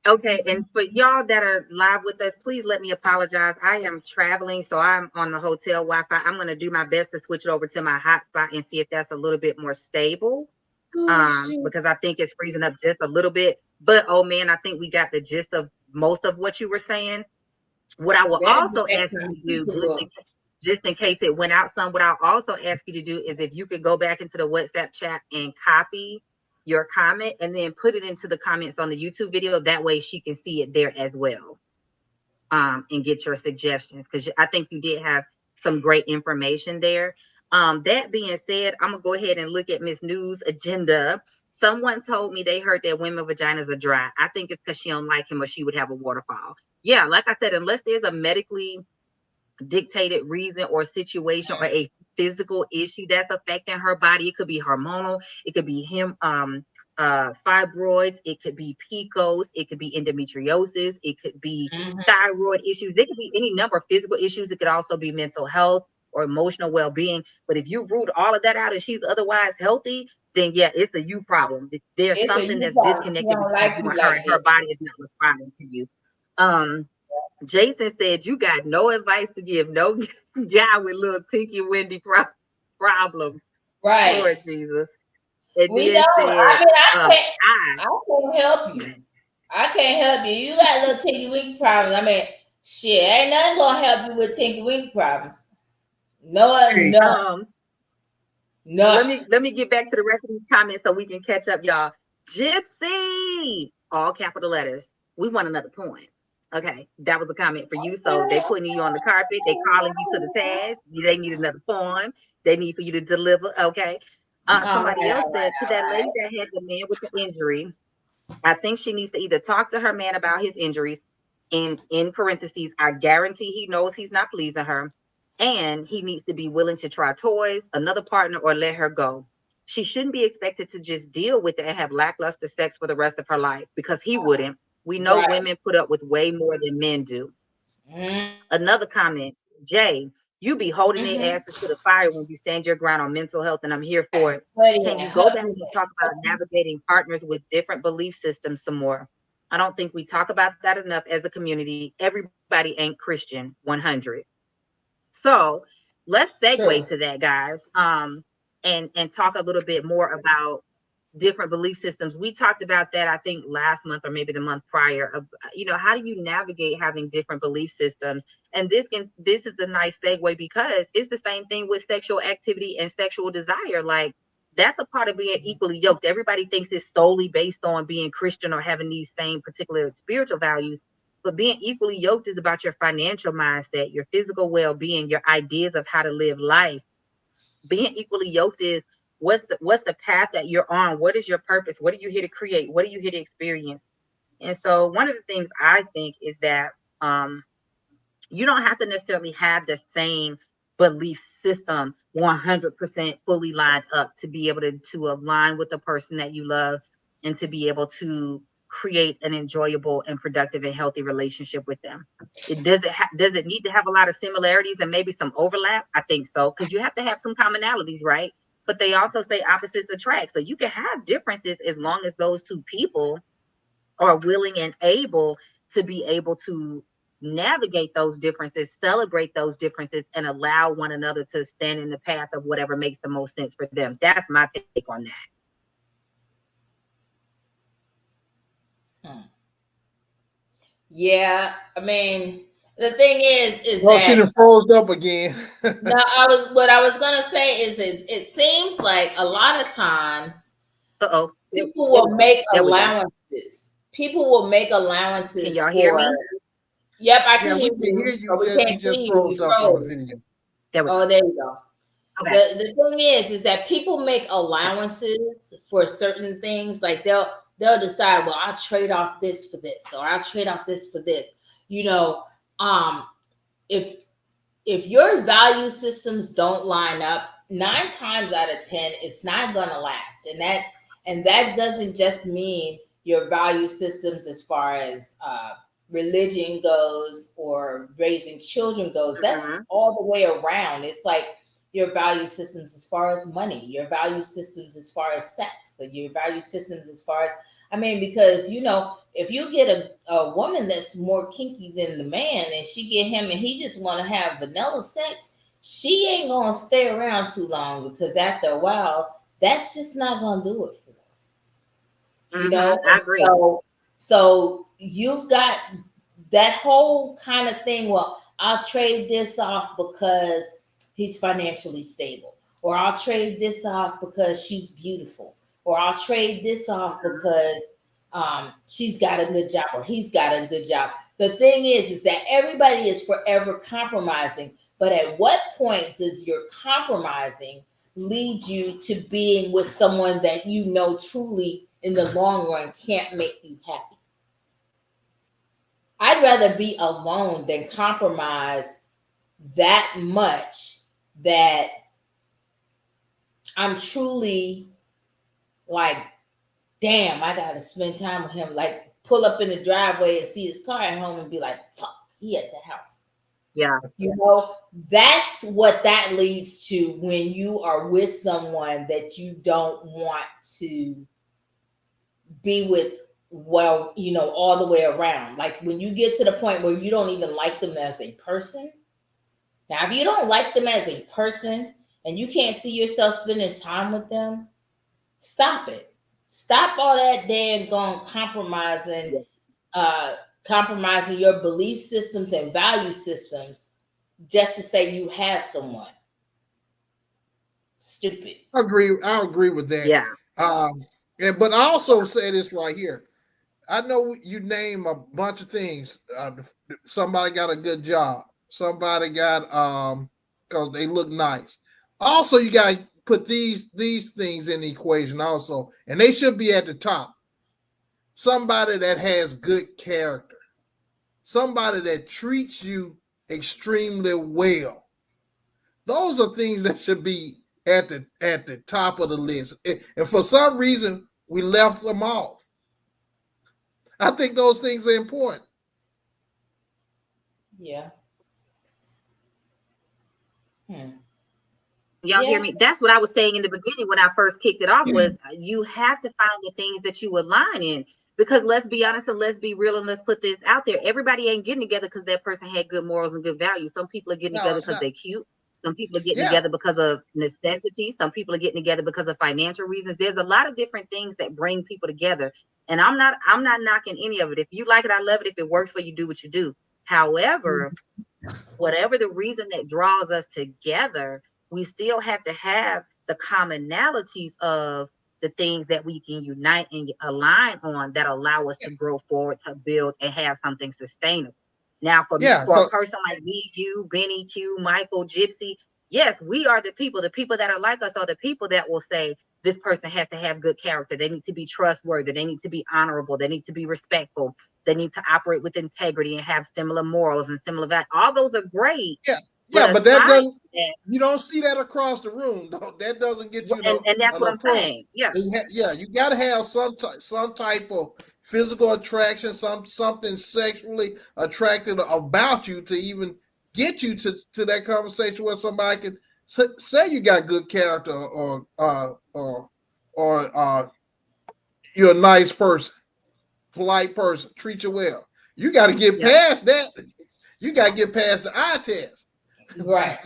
Okay, and for y'all that are live with us, please let me apologize. I am traveling, so I'm on the hotel Wi-Fi. I'm going to do my best to switch it over to my hotspot and see if that's a little bit more stable, because I think it's freezing up just a little bit. But, oh, man, I think we got the gist of most of what you were saying. What I will also ask you to do, just in case it went out some, what I'll also ask you to do is if you could go back into the WhatsApp chat and copy your comment and then put it into the comments on the YouTube video. That way she can see it there as well, and get your suggestions, because I think you did have some great information there. That being said, I'm gonna go ahead and look at Miss News agenda. Someone told me they heard that women vaginas are dry. I think it's because she don't like him or she would have a waterfall. Yeah, like I said, unless there's a medically dictated reason or situation or a physical issue that's affecting her body. It could be hormonal, it could be fibroids, it could be PCOS, it could be endometriosis, it could be thyroid issues, it could be any number of physical issues. It could also be mental health or emotional well-being. But if you ruled all of that out and she's otherwise healthy, then yeah, it's a you problem. There's something that's disconnected between you and her, and her body is not responding to you. Jason said you got no advice to give no guy with little tinky windy problems. Right. Lord Jesus. And We then don't. said, I mean, I I can't help you. I can't help you. You got little tinky winky problems. I mean, shit, ain't nothing gonna help you with tinky winky problems. No, let me get back to the rest of these comments so we can catch up, y'all. Gypsy, all capital letters. We want another point. Okay, that was a comment for you. So they putting you on the carpet. They calling you to the task. They need another poem. They need for you to deliver. Okay. Somebody else said to that lady that had the man with the injury, I think she needs to either talk to her man about his injuries. In parentheses, I guarantee he knows he's not pleasing her. And he needs to be willing to try toys, another partner, or let her go. She shouldn't be expected to just deal with it and have lackluster sex for the rest of her life because he wouldn't. We know women put up with way more than men do. Another comment, Jay, you be holding their asses to the fire when you stand your ground on mental health, and I'm here for it. Can you go back and talk about navigating partners with different belief systems some more? I don't think we talk about that enough as a community. Everybody ain't Christian 100. So let's segue to that, guys, and talk a little bit more about different belief systems. We talked about that, I think, last month or maybe the month prior. How do you navigate having different belief systems? And this is the nice segue because it's the same thing with sexual activity and sexual desire. Like, that's a part of being equally yoked. Everybody thinks it's solely based on being Christian or having these same particular spiritual values. But being equally yoked is about your financial mindset, your physical well-being, your ideas of how to live life. Being equally yoked is what's the path that you're on? What is your purpose? What are you here to create? What are you here to experience? And so one of the things I think is that you don't have to necessarily have the same belief system 100% fully lined up to be able to align with the person that you love and to be able to create an enjoyable and productive and healthy relationship with them. Does it need to have a lot of similarities and maybe some overlap? I think so, because you have to have some commonalities, right? But they also say opposites attract. So you can have differences as long as those two people are willing and able to be able to navigate those differences, celebrate those differences, and allow one another to stand in the path of whatever makes the most sense for them. That's my take on that. Yeah, I mean, the thing is well, that she done froze up again. no, what I was gonna say is it seems like a lot of times people will make allowances. People will make allowances. Can y'all hear me? Yep, I can hear you. We can't see you. Froze up on the video. There you go. Okay. The thing is that people make allowances for certain things. Like they'll decide, well, I'll trade off this for this, or I'll trade off this for this. If your value systems don't line up, 9 times out of 10, it's not gonna last. And that doesn't just mean your value systems as far as religion goes or raising children goes. That's all the way around. It's like your value systems as far as money, your value systems as far as sex, your value systems as far as, because if you get a woman that's more kinky than the man and she get him and he just want to have vanilla sex, she ain't gonna stay around too long, because after a while, that's just not gonna do it for her. I agree. So you've got that whole kind of thing. Well, I'll trade this off because he's financially stable, or I'll trade this off because she's beautiful, or I'll trade this off because she's got a good job or he's got a good job. The thing is that everybody is forever compromising. But at what point does your compromising lead you to being with someone that truly in the long run can't make you happy? I'd rather be alone than compromise that much that I'm truly like, damn, I gotta spend time with him. Like, pull up in the driveway and see his car at home and be like, fuck, he at the house. Yeah. That's what that leads to when you are with someone that you don't want to be with well, all the way around. Like when you get to the point where you don't even like them as a person. Now, if you don't like them as a person and you can't see yourself spending time with them, stop it. Stop all that daggone compromising, compromising your belief systems and value systems just to say you have someone. Stupid. I agree with that. Yeah. But I also say this right here. I know you name a bunch of things. Somebody got a good job. Somebody got because they look nice. Also, you got to put these things in the equation also, and they should be at the top. Somebody that has good character. Somebody that treats you extremely well. Those are things that should be at the top of the list. And for some reason, we left them off. I think those things are important. Yeah. Y'all hear me? That's what I was saying in the beginning when I first kicked it off was you have to find the things that you align in. Because let's be honest and let's be real and let's put this out there. Everybody ain't getting together because that person had good morals and good values. Some people are getting together because they're cute. Some people are getting together because of necessity. Some people are getting together because of financial reasons. There's a lot of different things that bring people together. And I'm not knocking any of it. If you like it, I love it. If it works for you, do what you do. However, whatever the reason that draws us together, we still have to have the commonalities of the things that we can unite and align on that allow us to grow forward, to build and have something sustainable. Now, for a person like me, you, Benny, Q, Michael, Gypsy, yes, we are the people. The people that are like us are the people that will say, this person has to have good character. They need to be trustworthy. They need to be honorable. They need to be respectful. They need to operate with integrity and have similar morals and similar values. All those are great. But that doesn't. You don't see that across the room. That doesn't get you. And that's what I'm saying. Yeah. You got to have some type of physical attraction, something sexually attractive about you to even get you to that conversation where somebody can say you got good character or you're a nice person, polite person, treat you well. You got to get past that. You got to get past the eye test. Right.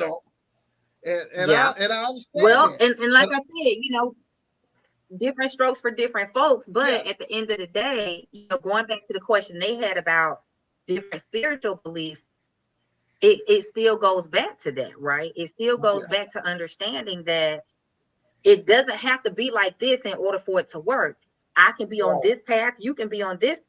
And I understand. Well, and like I said, different strokes for different folks. But at the end of the day, going back to the question they had about different spiritual beliefs, it still goes back to that, right? It still goes back to understanding that it doesn't have to be like this in order for it to work. I can be on this path, you can be on this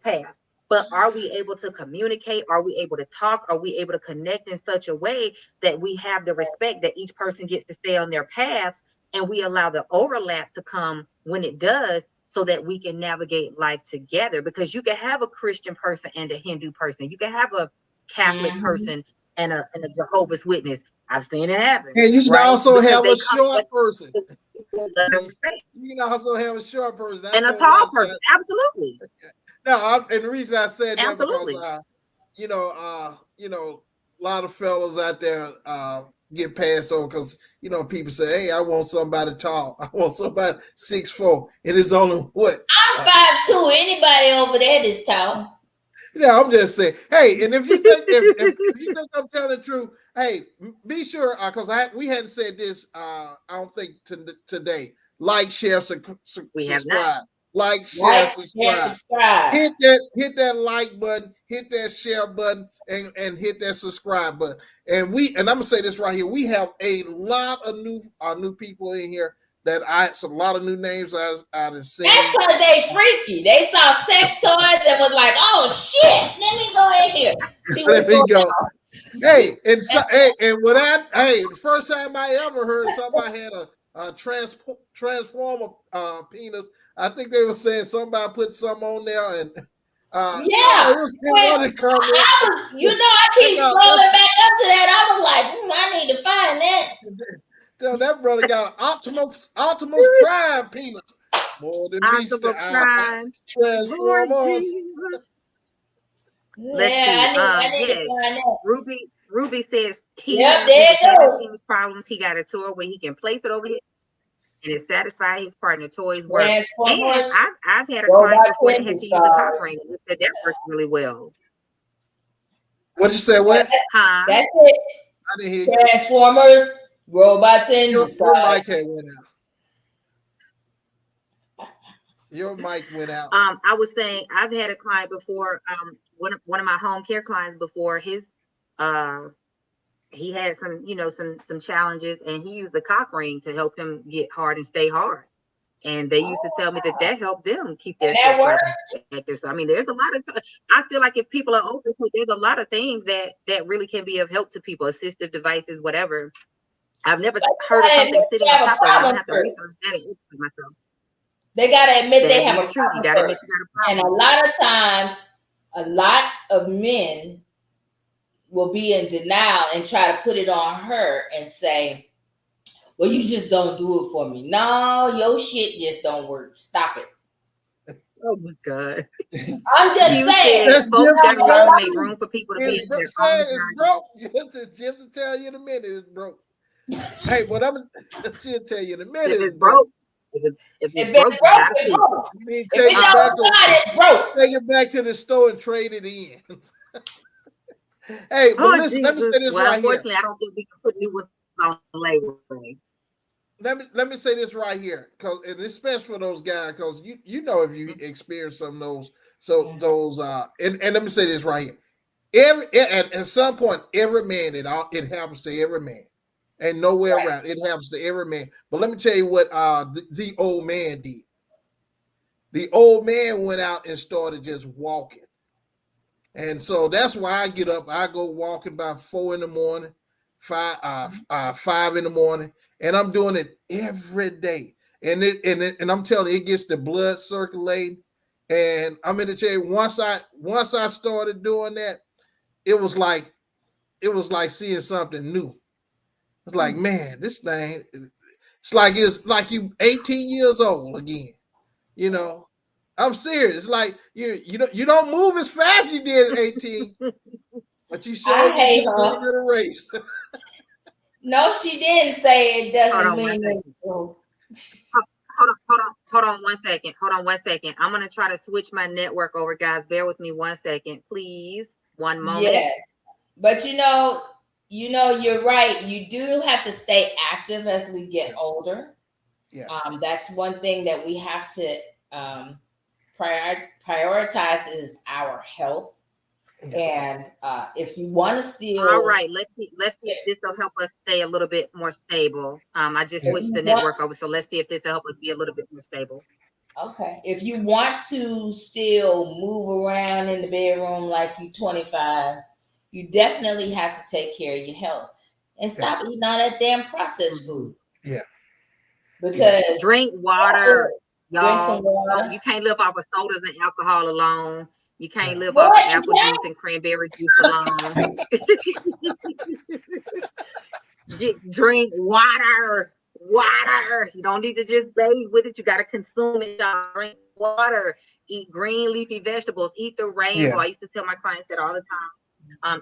path. But are we able to communicate? Are we able to talk? Are we able to connect in such a way that we have the respect that each person gets to stay on their path, and we allow the overlap to come when it does, so that we can navigate life together? Because you can have a Christian person and a Hindu person. You can have a Catholic person and a Jehovah's Witness. I've seen it happen. And you can also have a short person. You can also have a short person and a tall person. Absolutely. No, and the reason I said that Absolutely. because a lot of fellas out there get passed over because people say, "Hey, I want somebody tall. I want somebody 6'4", and it's only what I'm 5'2". Anybody over there is tall. Yeah, I'm just saying. Hey, and if you think if you think I'm telling the truth, hey, be sure because we hadn't said this. I don't think today. Like, share, subscribe. Like, share, subscribe. Hit that like button, hit that share button, and hit that subscribe button. And I'm gonna say this right here. We have a lot of new people in here that a lot of new names I done seen. That's because they freaky. They saw sex toys and was like, "Oh shit, let me go in here." See Let me go. Hey, and the first time I ever heard somebody had a transformer penis. I think they were saying somebody put some on there, and I keep scrolling back up to that. I was like, I need to find that. That brother got an Optimus Prime penis. More than beast Transformers. I need to find that. Ruby says he has penis problems. He got a tour where he can place it over here. and it satisfied his partner. Toys work. And Transformers, I've had a client robot before that had to use a cock stars. ring. That works really well. What you say? What? Huh? That's it. I didn't hear you. Transformers, robots in Your disguise. mic had went out. Your mic went out. I was saying I've had a client before. One of my home care clients before, his he had some challenges, and he used the cock ring to help him get hard and stay hard. And they used to tell me that helped them keep their sex life active. So I mean, there's a lot of I feel like if people are open to it, there's a lot of things that really can be of help to people, assistive devices, whatever. I've never heard of something sitting on top of it. I'm gonna have to research that and educate myself. They gotta admit they have a problem. You gotta admit you got a problem. And a lot of times, a lot of men will be in denial and try to put it on her and say, well, you just don't do it for me. No, your shit just don't work. Stop it. Oh my God. I'm just saying. Folks gotta make room for people to be in their own it's broke. Jim will tell you in a minute it's broke. Hey, what I'm she'll tell you in a minute. If it's broke. If it's broke, it's broke. If it's broke. Take it back to the store and trade it in. Hey, but listen, let me say this right here. Unfortunately, I don't think we can put new ones on label. Let me say this right here, because and especially for those guys, because you know if you experience some of those and let me say this right here. At some point, every man it happens to every man. Ain't nowhere around. It happens to every man. But let me tell you what the old man did. The old man went out and started just walking. And so that's why I get up. I go walking by 4 in the morning, 5 in the morning, and I'm doing it every day. And I'm telling you, it gets the blood circulating. And I'm going to tell you, once I started doing that, it was like seeing something new. It's like, man, this thing, it's like you 18 years old again. You know, I'm serious. It's like you don't move as fast as you did at 18, but you sure get to the end of the race. No, she didn't say it doesn't mean. Hold on 1 second. Hold on 1 second. I'm gonna try to switch my network over, guys. Bear with me 1 second, please. 1 moment. Yes, but you're right. You do have to stay active as we get older. Yeah. That's one thing that we have to prioritize is our health. And if you want to still, all right, let's see if this will help us stay a little bit more stable. I just switched the network over, so let's see if this will help us be a little bit more stable. Okay, if you want to still move around in the bedroom like you 25, you definitely have to take care of your health and stop eating all that damn processed food. Yeah, because drink water, y'all. Drink some water. You can't live off of sodas and alcohol alone. You can't live off of apple juice and cranberry juice alone. Drink water. You don't need to just bathe with it. You got to consume it. Drink water. Eat green leafy vegetables. Eat the rainbow. I used to tell my clients that all the time.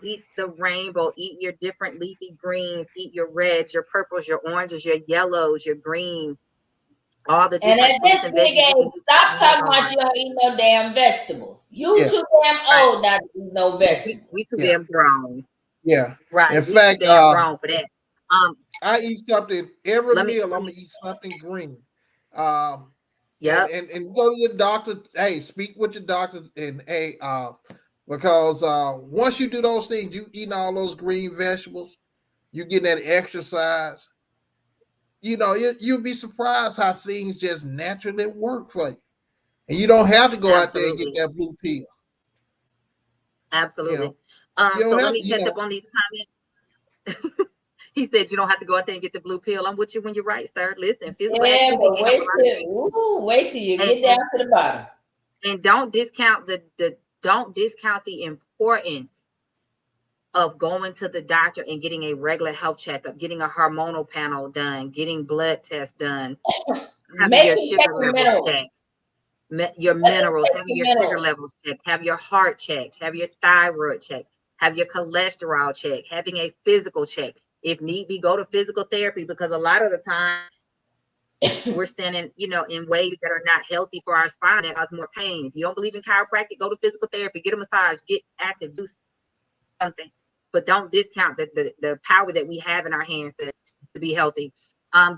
Eat the rainbow. Eat your different leafy greens. Eat your reds, your purples, your oranges, your yellows, your greens. All the and at this big age, stop talking about you don't eat no damn vegetables. You too damn old not to eat no vegetables. We too damn grown. Yeah. Right. In fact, too damn grown for that. I eat something every meal. I'm gonna eat something green. And go to your doctor. Hey, speak with your doctor and because once you do those things, you eating all those green vegetables, you getting that exercise. You know, you'll be surprised how things just naturally work for you. And you don't have to go out there and get that blue pill. Absolutely. So let me catch up on these comments. He said you don't have to go out there and get the blue pill. I'm with you when you're right, sir. Listen, physical activity. Wait till you get down to the bottom. And don't discount the importance of going to the doctor and getting a regular health checkup, getting a hormonal panel done, getting blood tests done, having your sugar levels checked, your minerals, having your sugar levels checked, have your heart checked, have your thyroid checked, have your cholesterol checked, having a physical check. If need be, go to physical therapy, because a lot of the time we're standing, in ways that are not healthy for our spine that cause more pain. If you don't believe in chiropractic, go to physical therapy, get a massage, get active, do something. But don't discount the power that we have in our hands to be healthy.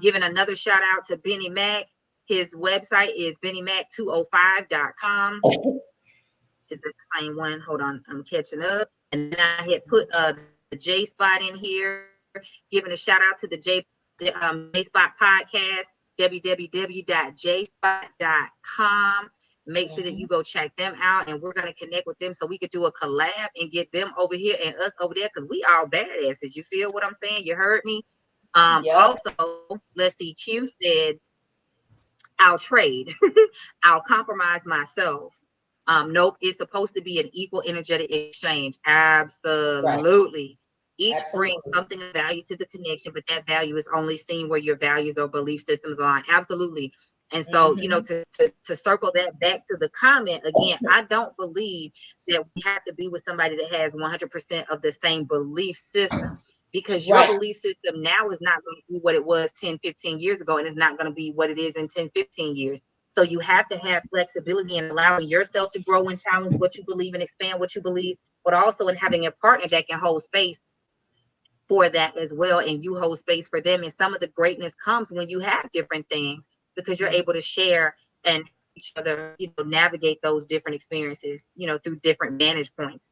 Giving another shout out to Benny Mac. His website is bennymac205.com. Is it the same one? Hold on, I'm catching up. And then I had put the J Spot in here, giving a shout out to the J Spot podcast, www.jspot.com. Make sure that you go check them out, and we're going to connect with them so we could do a collab and get them over here and us over there, because we all badasses. You feel what I'm saying? You heard me? Also, let's see, Q said, I'll trade. I'll compromise myself. Nope, it's supposed to be an equal energetic exchange. Absolutely. Right. Each brings something of value to the connection, but that value is only seen where your values or belief systems align. Absolutely. And so, to circle that back to the comment again, I don't believe that we have to be with somebody that has 100% of the same belief system, because your belief system now is not going to be what it was 10, 15 years ago, and it's not going to be what it is in 10, 15 years. So you have to have flexibility in allowing yourself to grow and challenge what you believe and expand what you believe, but also in having a partner that can hold space for that as well, and you hold space for them. And some of the greatness comes when you have different things, because you're able to share and each other, navigate those different experiences, through different vantage points.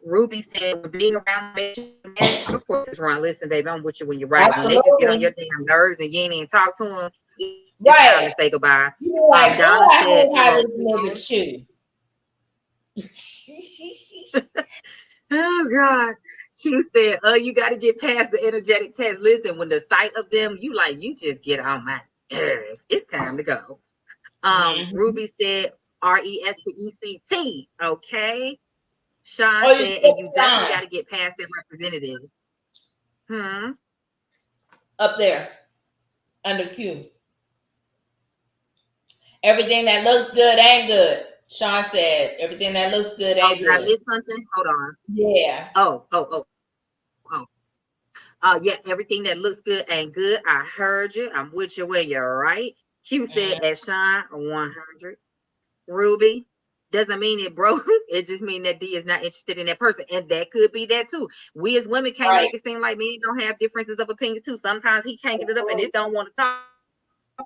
Ruby said, we're being around, of course it's wrong. Listen, baby, I'm with you when you're right. When they just get on your damn nerves and you ain't even talk to them, it's time to say goodbye. You're like, Donna said, how to live with you. Oh God. Q said, you got to get past the energetic test. Listen, when the sight of them, you just get on my nerves. It's time to go. Ruby said, RESPECT. Okay. Sean said, and you definitely got to get past that representative. Up there, under Q. Everything that looks good ain't good. Sean said, everything that looks good ain't good. Did I miss something? Hold on. Yeah. Yeah, everything that looks good ain't good. I heard you. I'm with you where you're right. Q said, as Sean, 100. Ruby, doesn't mean it broke. It just means that D is not interested in that person. And that could be that too. We as women can't make it seem like men don't have differences of opinions too. Sometimes he can't get it up and it don't want to talk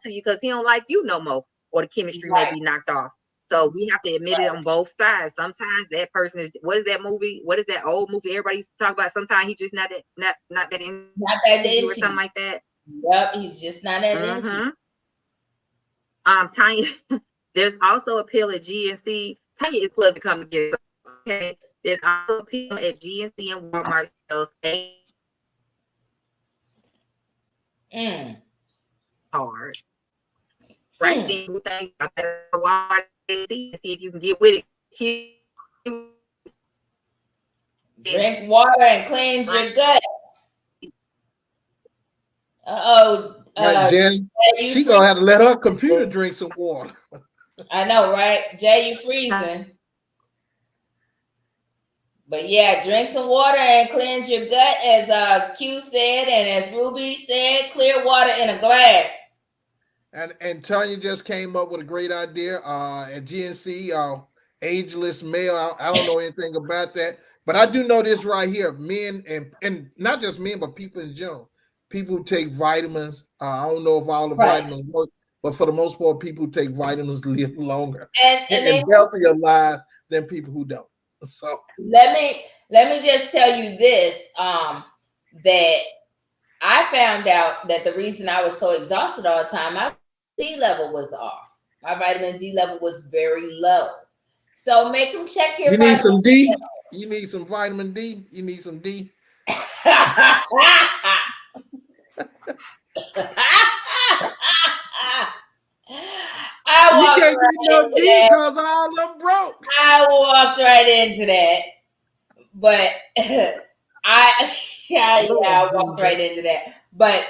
to you because he don't like you no more, or the chemistry may be knocked off. So we have to admit it on both sides. Sometimes that person is, what is that movie? What is that old movie everybody used to talk about? Sometimes he's just not that into you or something like that. Yep, he's just not that into. Tanya, there's also a pill at GNC. Tanya is plugged to come together. Okay, there's also a pill at GNC and Walmart sales. Hard. Right then, you think I better watch it, see if you can get with it. Drink water and cleanse your gut. Jen, she gonna have to let her computer drink some water. I know, right? Jay, you freezing. But yeah, drink some water and cleanse your gut, as Q said, and as Ruby said, clear water in a glass. And Tanya just came up with a great idea at GNC, ageless male. I don't know anything about that, but I do know this right here. Men and not just men, but people in general. People who take vitamins. I don't know if all the vitamins work, but for the most part, people who take vitamins live longer and healthier lives than people who don't. So let me just tell you this, that I found out that the reason I was so exhausted all the time, my D level was off. My vitamin D level was very low. So make them check your. You need some D. Levels. You need some vitamin D. You need some D. I walked right into that because all of them broke. I walked right into that, but I walked right into that. But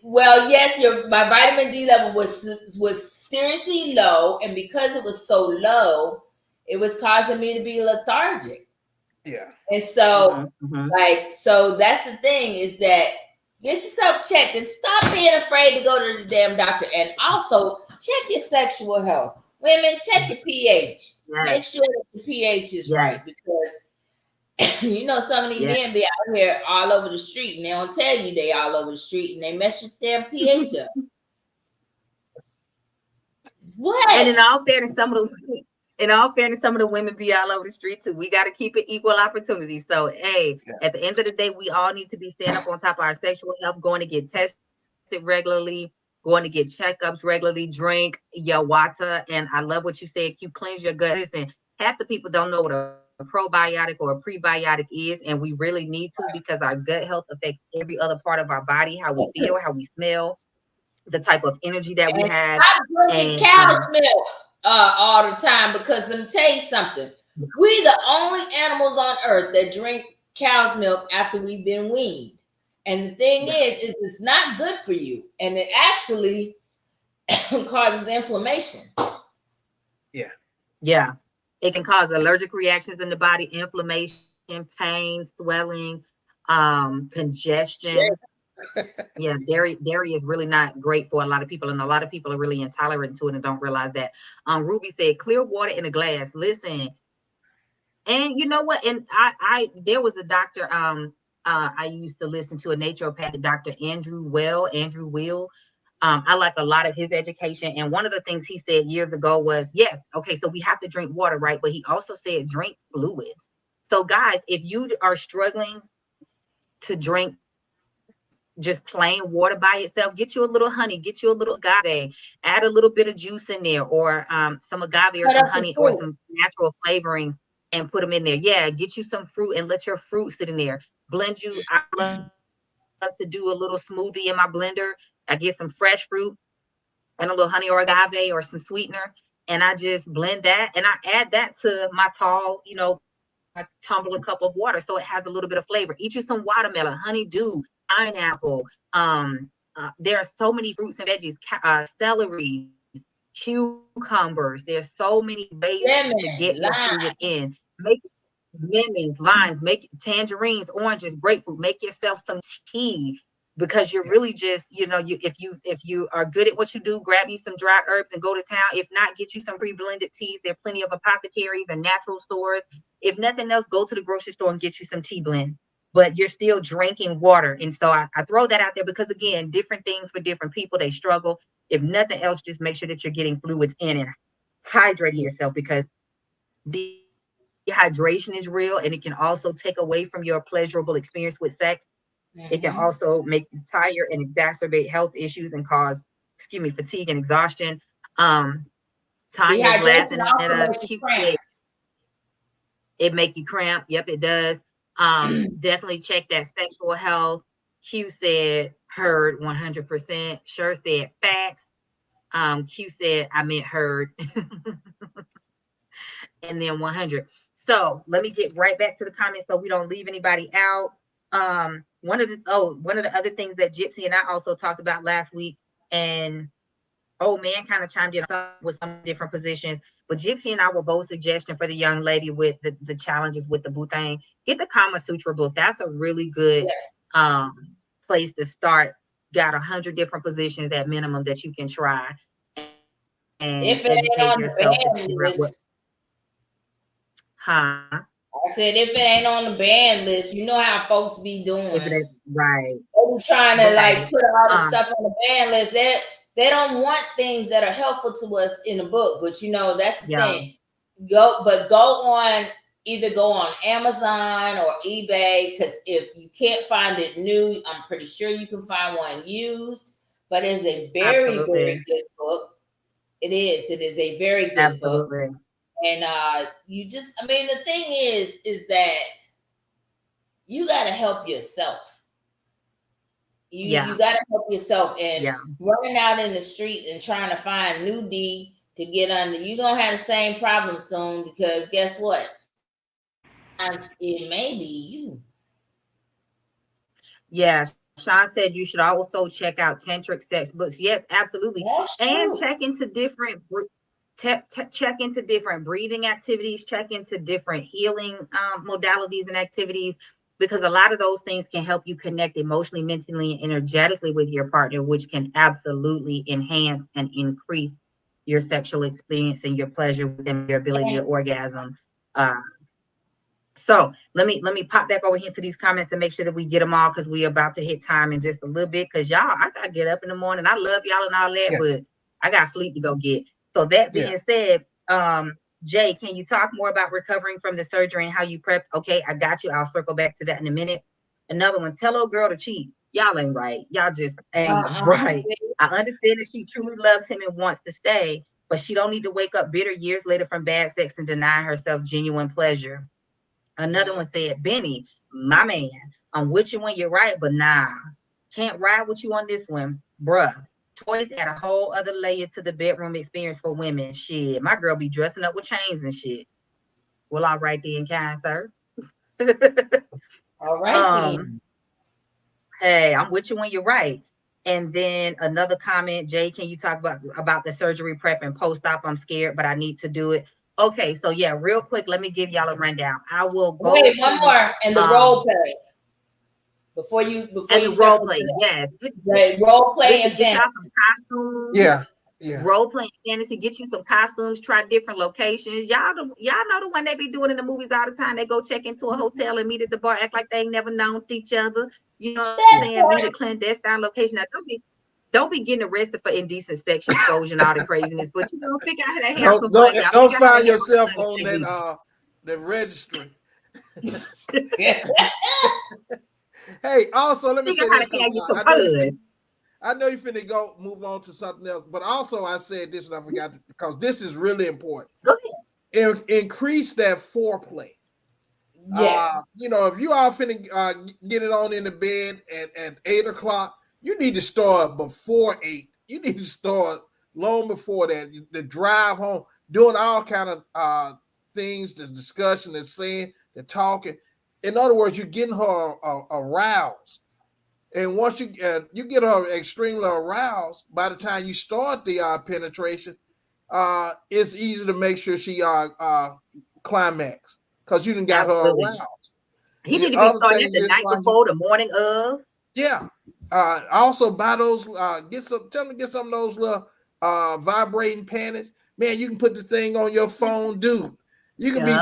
well, yes, my vitamin D level was seriously low, and because it was so low, it was causing me to be lethargic. Yeah, and so so that's the thing, is that Get yourself checked and stop being afraid to go to the damn doctor. And also check your sexual health. Women, check your pH. Yes. Make sure that the pH is Yes. right, because you know some of these Yes. men be out here all over the street and they don't tell you they all over the street and they mess your damn pH up. What? And in all fairness, some of the women be all over the street too. We got to keep it equal opportunity. So, hey, at the end of the day, we all need to be standing up on top of our sexual health, going to get tested regularly, going to get checkups regularly, drink your water. And I love what you said. You cleanse your gut. Listen, half the people don't know what a probiotic or a prebiotic is, and we really need to, because our gut health affects every other part of our body, how we feel, how we smell, the type of energy that we have. Stop drinking cow's milk all the time, because let me tell you something. We're the only animals on earth that drink cow's milk after we've been weaned. And the thing is it's not good for you. And it actually causes inflammation. Yeah. Yeah. It can cause allergic reactions in the body, inflammation, pain, swelling, congestion. Yeah, dairy is really not great for a lot of people, and a lot of people are really intolerant to it and don't realize that. Ruby said, clear water in a glass. Listen, and you know what? And I there was a doctor I used to listen to, a naturopathic Dr. Andrew Will. I like a lot of his education, and one of the things he said years ago was, yes, okay, so we have to drink water, right? But he also said drink fluids. So guys, if you are struggling to drink just plain water by itself, get you a little honey, get you a little agave, add a little bit of juice in there, or some agave or some honey or some natural flavorings, and put them in there. Yeah, get you some fruit and let your fruit sit in there. Blend you. I love to do a little smoothie in my blender. I get some fresh fruit and a little honey or agave or some sweetener, and I just blend that, and I add that to my tall, a tumbler cup of water, so it has a little bit of flavor. Eat you some watermelon, honeydew, pineapple. There are so many fruits and veggies, celery, cucumbers. There's so many ways to get your fluid in. Make lemons, limes, make tangerines, oranges, grapefruit. Make yourself some tea, because you're really just, if you are good at what you do, grab you some dry herbs and go to town. If not, get you some pre-blended teas. There are plenty of apothecaries and natural stores. If nothing else, go to the grocery store and get you some tea blends. But you're still drinking water. And so I throw that out there because, again, different things for different people. They struggle. If nothing else, just make sure that you're getting fluids in and hydrating yourself, because dehydration is real, and it can also take away from your pleasurable experience with sex. It can also make you tired and exacerbate health issues and cause, fatigue and exhaustion. Tanya's laughing at us. It make you cramp. Yep, it does. Definitely check that sexual health. Q said heard 100%. Sure said facts. Q said I meant heard. And then 100. So let me get right back to the comments so we don't leave anybody out. One of the other things that Gypsy and I also talked about last week, and man kind of chimed in with some different positions, but Gypsy and I were both suggesting for the young lady with the challenges with the butane, get the Kama Sutra book. That's a really good place to start. Got 100 different positions at minimum that you can try, and if it ain't on the banned list. I said, if it ain't on the banned list, you know how folks be doing. Right. They be trying to put all the stuff on the banned list. They don't want things that are helpful to us in the book, but that's the thing. Go on Amazon or eBay, because if you can't find it new, I'm pretty sure you can find one used. But it's a very, very good book. It is a very good book. And the thing is that you got to help yourself. You got to help yourself, and running out in the street and trying to find new D to get under, you're going to have the same problem soon, because guess what? It may be you. Yeah. Sean said you should also check out tantric sex books. Yes, absolutely. And check into different check into different breathing activities, check into different healing modalities and activities, because a lot of those things can help you connect emotionally, mentally, and energetically with your partner, which can absolutely enhance and increase your sexual experience and your pleasure and your ability to orgasm. So let me pop back over here to these comments to make sure that we get them all, because we're about to hit time in just a little bit. Because y'all, I gotta get up in the morning. I love y'all and all that, but I got sleep to go get. So that being said, Jay, can you talk more about recovering from the surgery and how you prepped? Okay, I got you. I'll circle back to that in a minute. Another one, tell old girl to cheat. Y'all ain't right. Y'all just ain't right. I understand that she truly loves him and wants to stay, but she don't need to wake up bitter years later from bad sex and deny herself genuine pleasure. Another one said, Benny, my man, I'm with you when you're right, but nah, can't ride with you on this one. Bruh, toys add a whole other layer to the bedroom experience for women. Shit, my girl be dressing up with chains and shit. Well, all right then, kind sir. All right then. Hey, I'm with you when you're right. And then another comment, Jay, can you talk about the surgery prep and post-op? I'm scared, but I need to do it. Okay, so yeah, real quick, let me give y'all a rundown. I will go. Wait, one more, and the role play. Before you role play, yes. Right, role play and get y'all some costumes. Yeah. Role playing fantasy, get you some costumes, try different locations. Y'all know the one they be doing in the movies all the time. They go check into a hotel and meet at the bar, act like they ain't never known each other. You know what I'm saying? Meet a clandestine location. Now, don't be getting arrested for indecent sex exposure and all the craziness, but you know, figure out how to have some fun. Don't find yourself on that registry. Hey, also let me say this. I know you finna move on to something else, but also I said this and I forgot because this is really important. Go ahead. Increase that foreplay. Yes. You know, if you all finna get it on in the bed at 8 o'clock, you need to start before 8. You need to start long before that. The drive home, doing all kind of things, the discussion, the saying, the talking. In other words, you're getting her aroused. And once you get her extremely aroused, by the time you start the penetration, it's easy to make sure she climax because you done got her aroused. He need to be starting the night before, the morning of. Yeah. Also buy those. Tell them to get some of those little vibrating panties. Man, you can put the thing on your phone, dude. You can be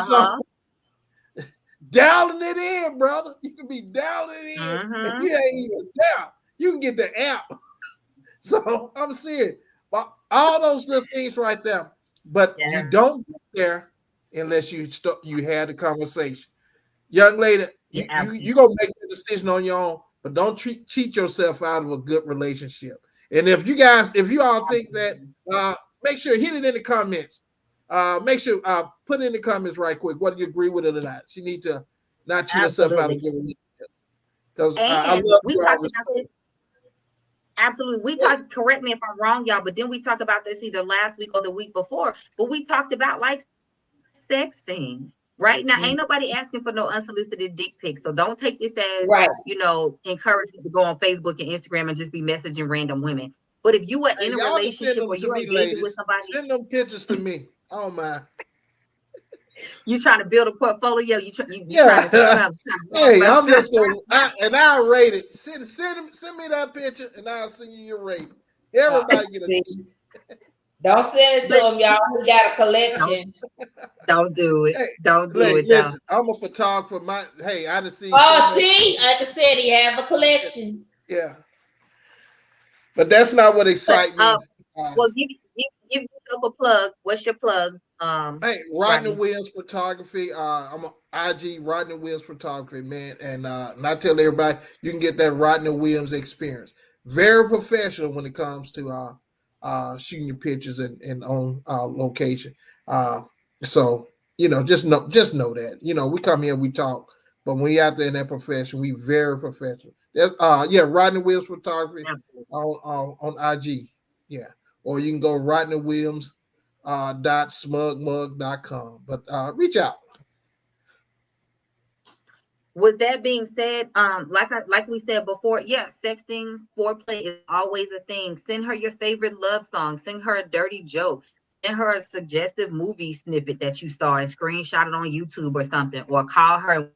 dialing it in, brother. You can be dialing it in. And you ain't even down. You can get the app. So I'm serious. Well, all those little things right there. But you don't get there unless you had a conversation. Young lady, you gonna make the decision on your own, but don't cheat yourself out of a good relationship. And if you all think that, make sure hit it in the comments. Make sure put in the comments right quick whether you agree with it or not. She need to not cheat herself out of a good relationship. Because I love we talked about this. Absolutely. We talked, correct me if I'm wrong, y'all, but then we talked about this either last week or the week before. But we talked about like sexting. Right now, ain't nobody asking for no unsolicited dick pics. So don't take this as encouragement to go on Facebook and Instagram and just be messaging random women. But if you are in a relationship or you're engaging with somebody, send them pictures to me. Oh my. You trying to build a portfolio? You trying to hey, I'm just gonna I'll rate it. Send me that picture and I'll send you your rating. Everybody get a don't send it to him, y'all. We got a collection. Don't do it. Don't do it. Listen, I'm a photographer. I just see. Oh, see, like I said, he have a collection. Yeah, but that's not what excites me. Well, give yourself a plug. What's your plug? Hey, Rodney Williams Photography. I'm a IG Rodney Williams Photography, man, and I tell everybody you can get that Rodney Williams experience. Very professional when it comes to shooting your pictures and on location. So just know that. We come here, we talk, but when we out there in that profession, we very professional. Rodney Williams Photography on IG. Yeah. Or you can go rodneywilliams.smugmug.com. But reach out. With that being said, like we said before, sexting, foreplay is always a thing. Send her your favorite love song. Send her a dirty joke. Send her a suggestive movie snippet that you saw and screenshot it on YouTube or something. Or call her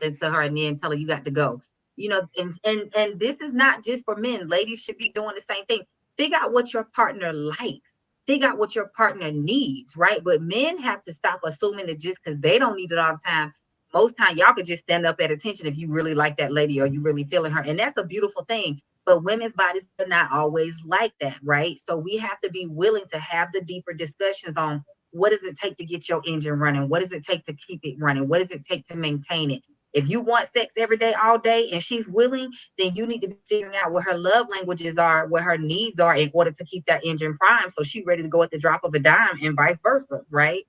and it to her and then tell her you got to go. You know, and this is not just for men. Ladies should be doing the same thing. Figure out what your partner likes. Figure out what your partner needs, right? But men have to stop assuming that just because they don't need it all the time, most time y'all could just stand up at attention if you really like that lady or you really feeling her. And that's a beautiful thing. But women's bodies are not always like that, right? So we have to be willing to have the deeper discussions on what does it take to get your engine running? What does it take to keep it running? What does it take to maintain it? If you want sex every day, all day, and she's willing, then you need to be figuring out what her love languages are, what her needs are in order to keep that engine primed so she's ready to go at the drop of a dime and vice versa, right?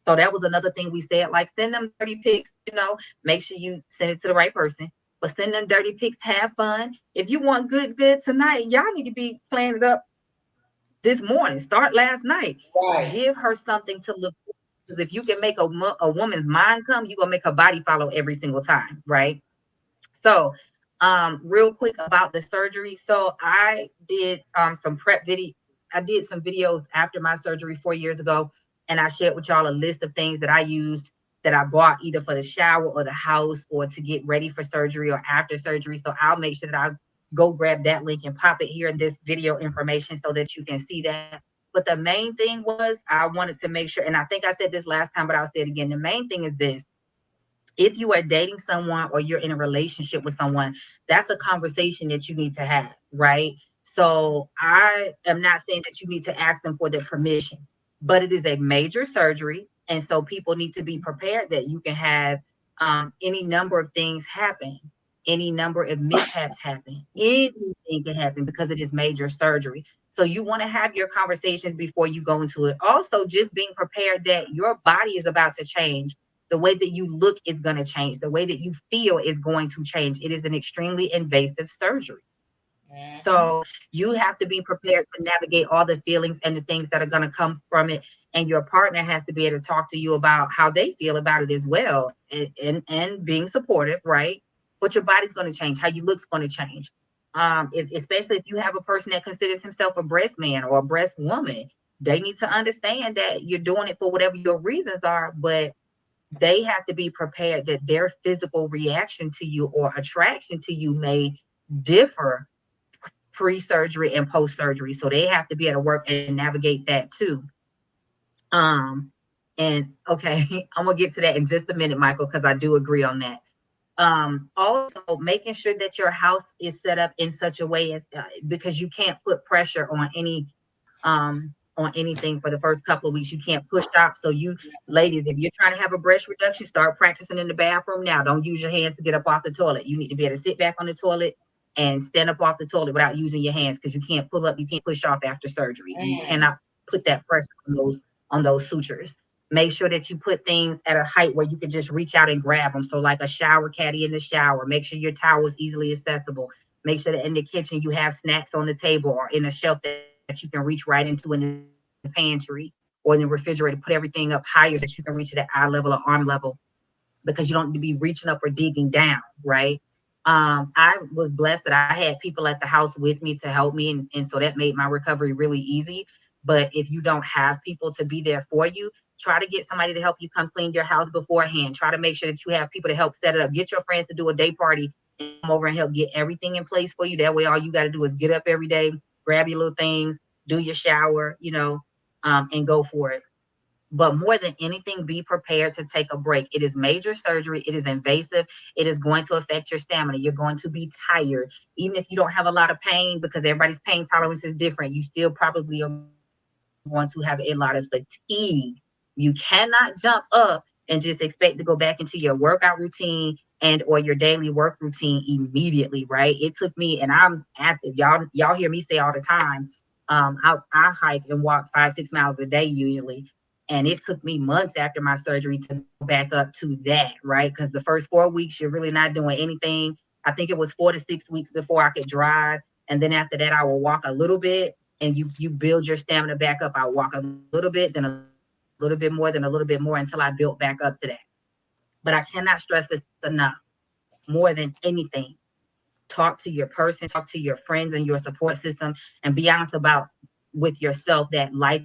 So that was another thing we said, like send them dirty pics, you know, make sure you send it to the right person, but send them dirty pics, have fun. If you want good tonight, y'all need to be planning it up this morning, start last night. Right. Give her something to look for. Because if you can make a woman's mind come, you're gonna make her body follow every single time, right? So real quick about the surgery. So I did some prep video. I did some videos after my surgery 4 years ago, and I shared with y'all a list of things that I used that I bought either for the shower or the house or to get ready for surgery or after surgery. So I'll make sure that I go grab that link and pop it here in this video information so that you can see that. But the main thing was I wanted to make sure, and I think I said this last time, but I'll say it again. The main thing is this. If you are dating someone or you're in a relationship with someone, that's a conversation that you need to have, right? So I am not saying that you need to ask them for their permission, but it is a major surgery. And so people need to be prepared that you can have any number of things happen, any number of mishaps happen, anything can happen because it is major surgery. So you want to have your conversations before you go into it. Also, just being prepared that your body is about to change. The way that you look is going to change. The way that you feel is going to change. It is an extremely invasive surgery. So you have to be prepared to navigate all the feelings and the things that are going to come from it. And your partner has to be able to talk to you about how they feel about it as well. And being supportive, right? But your body's going to change. How you look's going to change. Especially if you have a person that considers himself a breast man or a breast woman, they need to understand that you're doing it for whatever your reasons are, but they have to be prepared that their physical reaction to you or attraction to you may differ pre-surgery and post-surgery. So they have to be able to work and navigate that too. And okay, I'm gonna get to that in just a minute, Michael, because I do agree on that. Also making sure that your house is set up in such a way as because you can't put pressure on anything for the first couple of weeks. You can't push up. So you ladies, if you're trying to have a breast reduction, start practicing in the bathroom now. Don't use your hands to get up off the toilet. You need to be able to sit back on the toilet and stand up off the toilet without using your hands, because you can't pull up, you can't push off after surgery. You cannot put that pressure on those sutures. Make sure that you put things at a height where you can just reach out and grab them. So like a shower caddy in the shower. Make sure your towel is easily accessible. Make sure that in the kitchen you have snacks on the table or in a shelf that you can reach right into in the pantry or in the refrigerator. Put everything up higher so that you can reach it at eye level or arm level, because you don't need to be reaching up or digging down, right? I was blessed that I had people at the house with me to help me, and so that made my recovery really easy. But if you don't have people to be there for you, try to get somebody to help you come clean your house beforehand. Try to make sure that you have people to help set it up. Get your friends to do a day party and come over and help get everything in place for you. That way, all you got to do is get up every day, grab your little things, do your shower, and go for it. But more than anything, be prepared to take a break. It is major surgery. It is invasive. It is going to affect your stamina. You're going to be tired. Even if you don't have a lot of pain, because everybody's pain tolerance is different, you still probably are going to have a lot of fatigue. You cannot jump up and just expect to go back into your workout routine and or your daily work routine immediately, right? It took me, and I'm active. Y'all hear me say all the time, I hike and walk 5-6 miles a day usually. And it took me months after my surgery to go back up to that, right? Because the first 4 weeks, you're really not doing anything. I think it was 4 to 6 weeks before I could drive. And then after that, I will walk a little bit, and you build your stamina back up. I walk a little bit, then a little bit more, then a little bit more until I built back up to that. But I cannot stress this enough. More than anything, talk to your person, talk to your friends and your support system, and be honest with yourself that life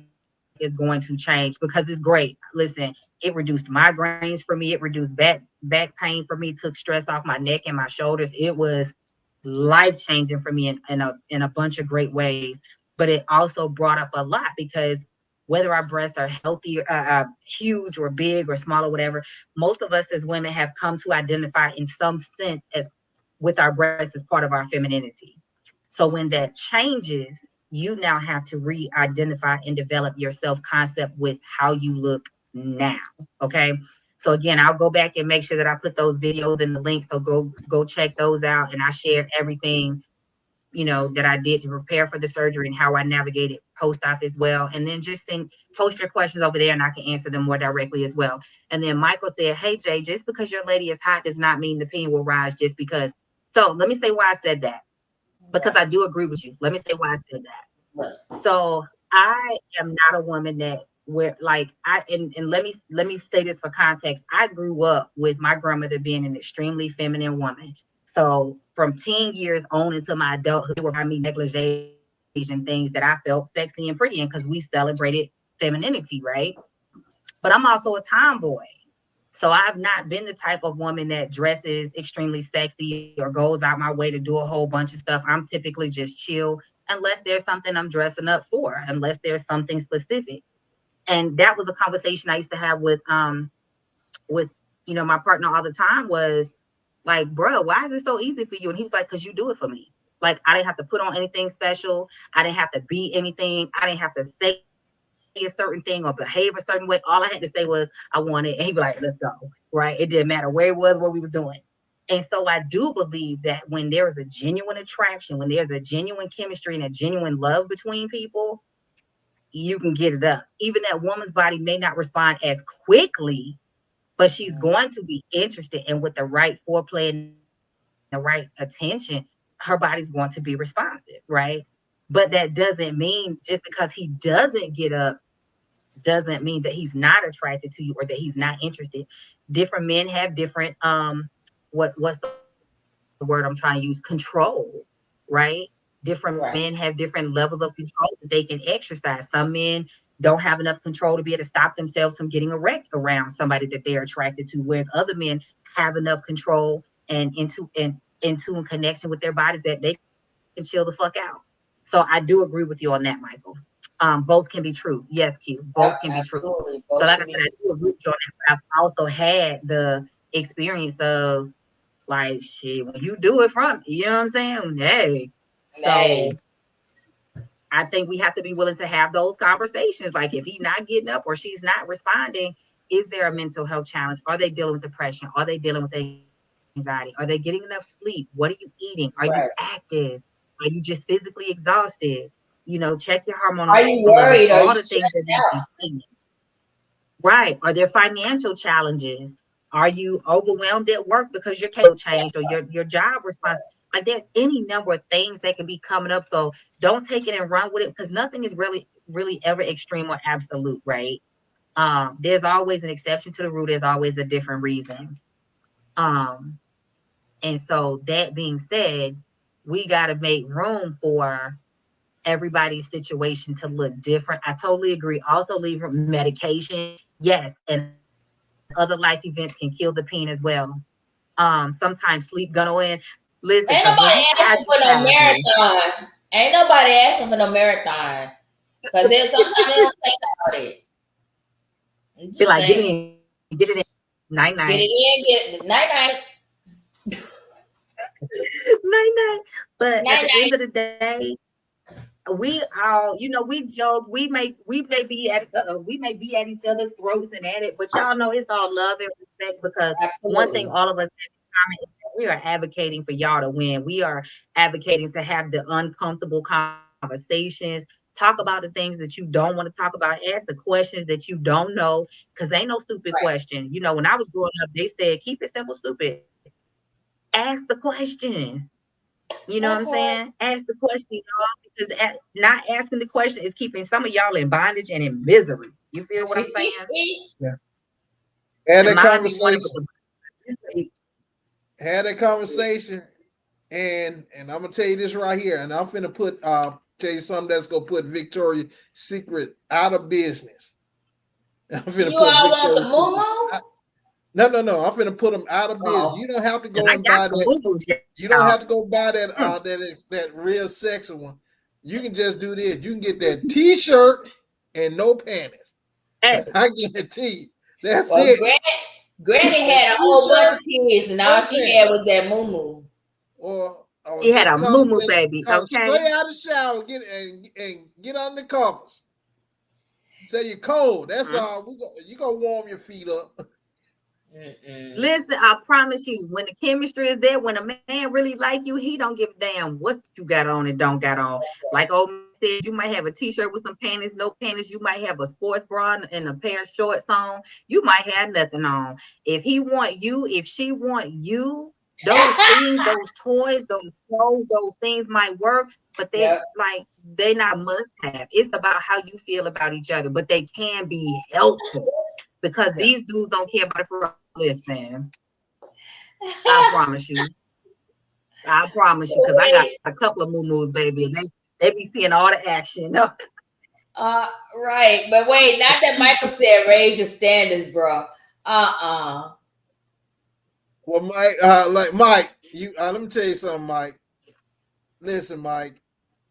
is going to change because it's great. Listen, it reduced migraines for me. It reduced back pain for me. Took stress off my neck and my shoulders. It was life changing for me in a bunch of great ways. But it also brought up a lot because whether our breasts are healthy, huge or big or small or whatever, most of us as women have come to identify in some sense as with our breasts as part of our femininity. So when that changes, you now have to re-identify and develop your self-concept with how you look now. Okay. So again, I'll go back and make sure that I put those videos in the link. So go check those out. And I shared everything, that I did to prepare for the surgery and how I navigated post-op as well. And then just post your questions over there and I can answer them more directly as well. And then Michael said, hey Jay, just because your lady is hot does not mean the pain will rise just because. So let me say why I said that. Because I do agree with you. Let me say why I said that. Right. So I am not a woman that and let me say this for context. I grew up with my grandmother being an extremely feminine woman. So from 10 years on into my adulthood, they were buying me negligees and things that I felt sexy and pretty in because we celebrated femininity, right? But I'm also a tomboy. So I've not been the type of woman that dresses extremely sexy or goes out my way to do a whole bunch of stuff. I'm typically just chill unless there's something I'm dressing up for, unless there's something specific. And that was a conversation I used to have with my partner all the time was like, bro, why is it so easy for you? And he was like, because you do it for me. Like, I didn't have to put on anything special. I didn't have to be anything. I didn't have to say a certain thing or behave a certain way. All I had to say was I want it, and he'd be like, let's go. Right? It didn't matter where it was, what we was doing. And so I do believe that when there is a genuine attraction, when there's a genuine chemistry and a genuine love between people, you can get it up. Even that woman's body may not respond as quickly, but she's going to be interested, and with the right foreplay and the right attention, her body's going to be responsive, right? But that doesn't mean just because he doesn't get up doesn't mean that he's not attracted to you or that he's not interested. Different men have different what's the word I'm trying to use? Control, right? Different men have different levels of control that they can exercise. Some men don't have enough control to be able to stop themselves from getting erect around somebody that they're attracted to, whereas other men have enough control and into connection with their bodies that they can chill the fuck out. So I do agree with you on that, Michael. Both can be true. Yes, Q. Both can be true. So like I said, I do agree with you on that. But I've also had the experience of like, shit, when you do it from, you know what I'm saying? Hey. So I think we have to be willing to have those conversations. Like if he's not getting up or she's not responding, is there a mental health challenge? Are they dealing with depression? Are they dealing with anxiety? Are they getting enough sleep? What are you eating? Are you active? Are you just physically exhausted? Check your hormonal Are you worried? All the things that need to be seen. Right. Are there financial challenges? Are you overwhelmed at work because your career changed or your job response? Like there's any number of things that can be coming up. So don't take it and run with it because nothing is really, really ever extreme or absolute, right? There's always an exception to the rule. There's always a different reason. And so that being said, we got to make room for everybody's situation to look different. I totally agree. Also, leave medication. Yes. And other life events can kill the pain as well. Sometimes sleep gonna win. Listen, ain't nobody asking for no marathon. Ain't nobody asking for no marathon. Because then sometimes they don't think about it. Be like, get it in. Night. Get it in, night. Night. But at the end of the day, we all, we joke, we may be at each other's throats and at it, but y'all know it's all love and respect because one thing all of us have in common is that we are advocating for y'all to win. We are advocating to have the uncomfortable conversations, talk about the things that you don't want to talk about, ask the questions that you don't know, because ain't no stupid question. When I was growing up, they said, keep it simple, stupid. Ask the question. You know what I'm saying? Ask the question, because not asking the question is keeping some of y'all in bondage and in misery. You feel what I'm saying? Yeah. Had a conversation, and I'm gonna tell you this right here, and I'm finna put tell you something that's gonna put Victoria's Secret out of business. I'm finna You put all want the Victoria's Secret. moo-moo? No. I'm finna put them out of business. Oh. You don't have to And go I and got buy some that. boo-boos. You don't have to go buy that Mm. that real sexy one. You can just do this. You can get that T-shirt and no panties. Hey, I guarantee you. That's Well, it. Granny That had a whole bunch T-shirt, of kids, and no all she panties. had was that moo-moo. Or he had just a come moo-moo baby, okay? straight out of the shower, get under the covers. Say you're cold. That's all. You gonna warm your feet up. Listen, I promise you, when the chemistry is there, when a man really like you, he don't give a damn what you got on and don't got on. Like old man said, you might have a t-shirt with some panties, no panties. You might have a sports bra and a pair of shorts on. You might have nothing on. If he want you, if she want you, those things, those toys, those clothes, those things might work, but Yep. they not must have. It's about how you feel about each other, but they can be helpful. Because these dudes don't care about it for listen. I promise you. I promise you, because I got a couple of moo-moos, baby, and they be seeing all the action. Right. But wait, not that Michael said raise your standards, bro. Well, Mike, you let me tell you something, Mike. Listen, Mike.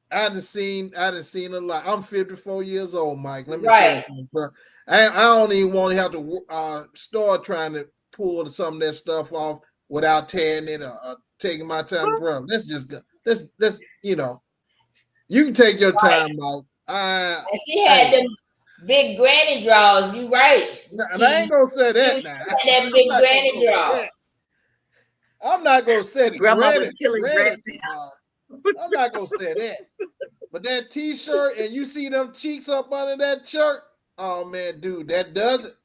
I done seen a lot. I'm 54 years old, Mike. Let me tell you something, bro. I don't even want to have to start trying to pull some of that stuff off without tearing it or taking my time, bro. Let's you can take your time, Mike. And she had them big granny drawers. You right. And I ain't gonna say that now. That big granny drawers. I'm not gonna say the Grandma was killing granny. I'm not gonna say that. But that T-shirt and you see them cheeks up under that shirt, oh man, dude, that does it.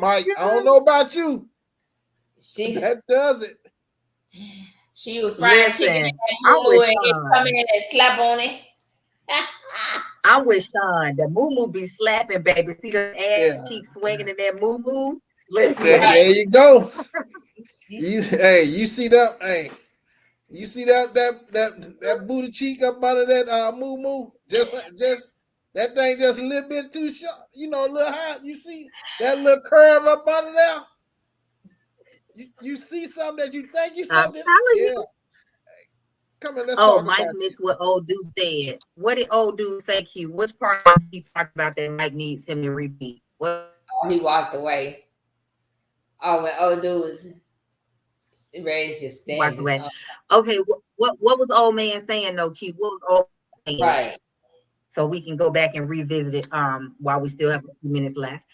Mike, I don't know about you. That does it. She was frying chicken in that moo-moo and come in and slap on it. I wish son the moo-moo be slapping, baby. See her ass cheeks swinging in that moo-moo. There you go. You see that? Hey, you see that booty cheek up under that moo-moo? Just that thing just a little bit too short, a little high. You see that little curve up under there? You see something that you think you something? Yeah. Come on, let's talk Mike about missed what old dude said. What did old dude say, Q? Which part did he talk about that Mike needs him to repeat? What? Oh, he walked away. Oh, when old dude was raise your standards. Okay, what was old man saying though, Q? What was old man saying? Right. So we can go back and revisit it while we still have a few minutes left.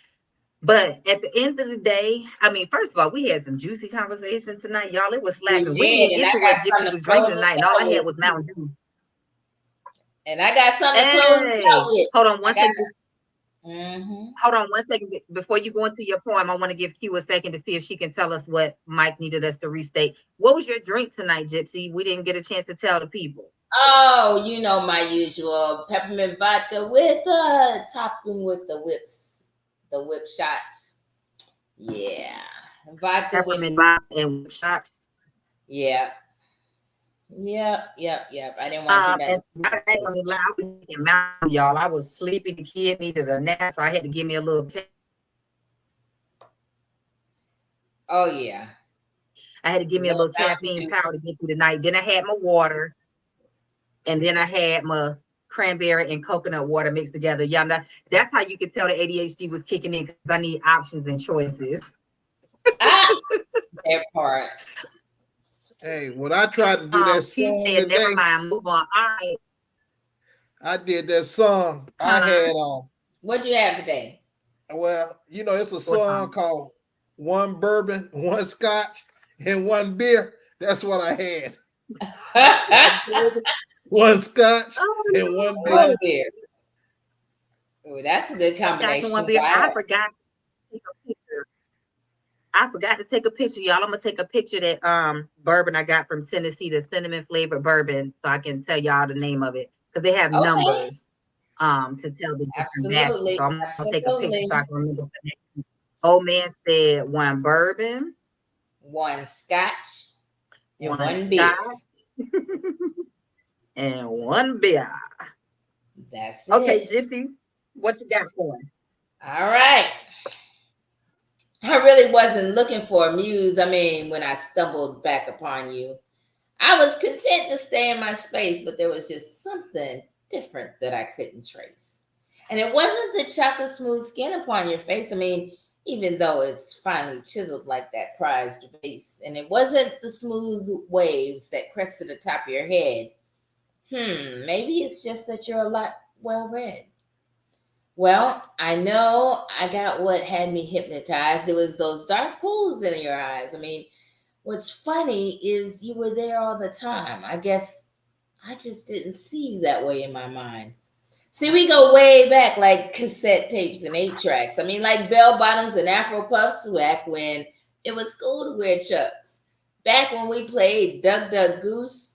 But at the end of the day, I mean, first of all, we had some juicy conversation tonight, y'all. It was slapping. We didn't get to what Gypsy was drinking tonight, and all I had was Mountain Dew. And I got something to close this out with. Hold on one second. Hold on 1 second before you go into your poem. I want to give Q a second to see if she can tell us what Mike needed us to restate. What was your drink tonight, Gypsy? We didn't get a chance to tell the people. Oh, my usual peppermint vodka with topping with the whip shots. Yeah, vodka peppermint vodka and whip shots. Yeah. Yep. I didn't want to do that. I ain't gonna lie, I was taking Mountain, y'all. I was sleepy. The kid needed a nap, so I had to give me a little. Oh yeah. I had to give me a little caffeine power to get through the night. Then I had my water, and then I had my cranberry and coconut water mixed together. Y'all know, that's how you could tell the ADHD was kicking in, because I need options and choices. That part. Hey, when I tried to do that song today, never mind, move on. All right. I did that song. I had What'd you have today? Well, it's a song called One Bourbon, One Scotch, and One Beer. That's what I had. One Scotch and one beer. One beer. Oh, that's a good combination. One beer. I forgot to take a picture. Y'all. I'm gonna take a picture of that bourbon I got from Tennessee, the cinnamon flavored bourbon, so I can tell y'all the name of it, because they have numbers to tell the different batches. So I'm gonna take a picture so I can remember. Old man said one bourbon, one scotch, and one beer. And one beer. That's Okay, it. Gypsy, what you got for us? All right. I really wasn't looking for a muse. I mean, when I stumbled back upon you, I was content to stay in my space, but there was just something different that I couldn't trace. And it wasn't the chocolate smooth skin upon your face. I mean, even though it's finely chiseled like that prized vase. And it wasn't the smooth waves that crested the top of your head. Maybe it's just that you're a lot well read. Well, I know I got what had me hypnotized. It was those dark pools in your eyes. I mean, what's funny is you were there all the time. I guess I just didn't see you that way in my mind. See, we go way back like cassette tapes and 8 tracks. I mean, like bell bottoms and Afro puffs back when it was cool to wear chucks. Back when we played Duck Duck Goose,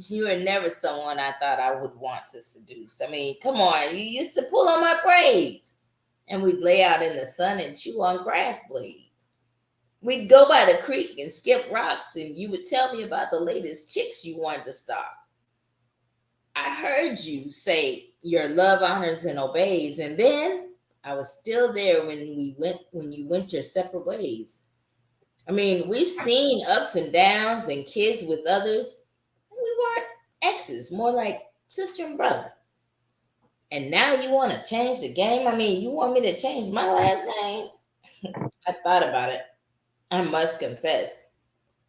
you were never someone I thought I would want to seduce. I mean, come on, you used to pull on my braids and we'd lay out in the sun and chew on grass blades. We'd go by the creek and skip rocks and you would tell me about the latest chicks you wanted to stalk. I heard you say your love honors and obeys, and then I was still there when you went your separate ways. I mean, we've seen ups and downs and kids with others. We weren't exes, more like sister and brother. And now you want to change the game? I mean, you want me to change my last name? I thought about it, I must confess.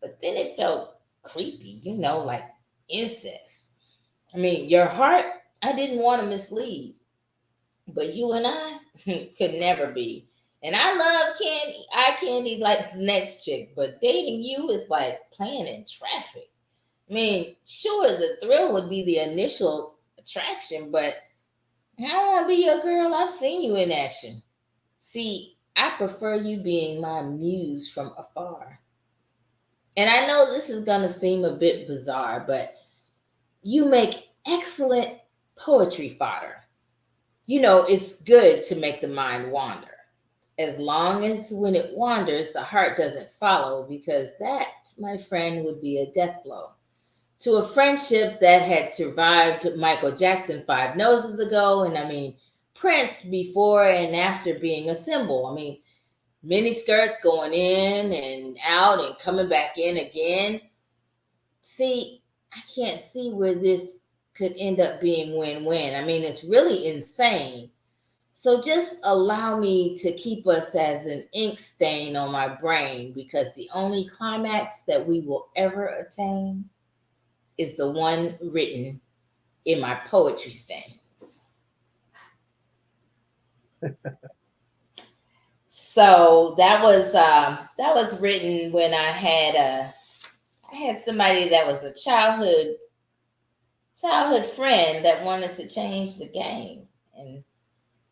But then it felt creepy, like incest. I mean, your heart, I didn't want to mislead, but you and I could never be. And I love candy, eye candy like the next chick, but dating you is like playing in traffic. I mean, sure, the thrill would be the initial attraction, but I don't want to be your girl. I've seen you in action. See, I prefer you being my muse from afar. And I know this is going to seem a bit bizarre, but you make excellent poetry fodder. It's good to make the mind wander. As long as when it wanders, the heart doesn't follow, because that, my friend, would be a death blow to a friendship that had survived Michael Jackson 5 noses ago. And I mean, Prince before and after being a symbol. I mean, mini skirts going in and out and coming back in again. See, I can't see where this could end up being win-win. I mean, it's really insane. So just allow me to keep us as an ink stain on my brain, because the only climax that we will ever attain is the one written in my poetry stains. So that was written when I had somebody that was a childhood friend that wanted to change the game. And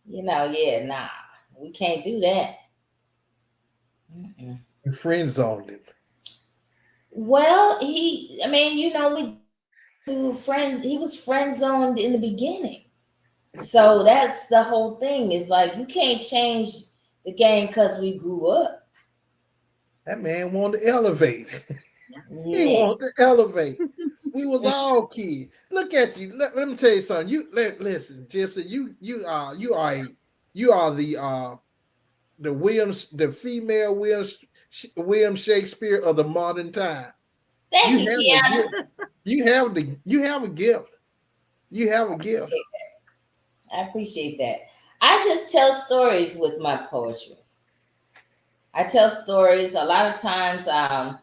we can't do that. Your friend zoned him. Well, we were friends. He was friend zoned in the beginning. So that's the whole thing. Is like, you can't change the game because we grew up. That man wanted to elevate. He Yeah. wanted to elevate. We was all kids. Look at you. Let me tell you something. Listen, Gypsy. You are the female William Shakespeare of the modern time. Thank you, Kiana. You have a gift. You have a gift. I appreciate that. I just tell stories with my poetry. I tell stories a lot of times. And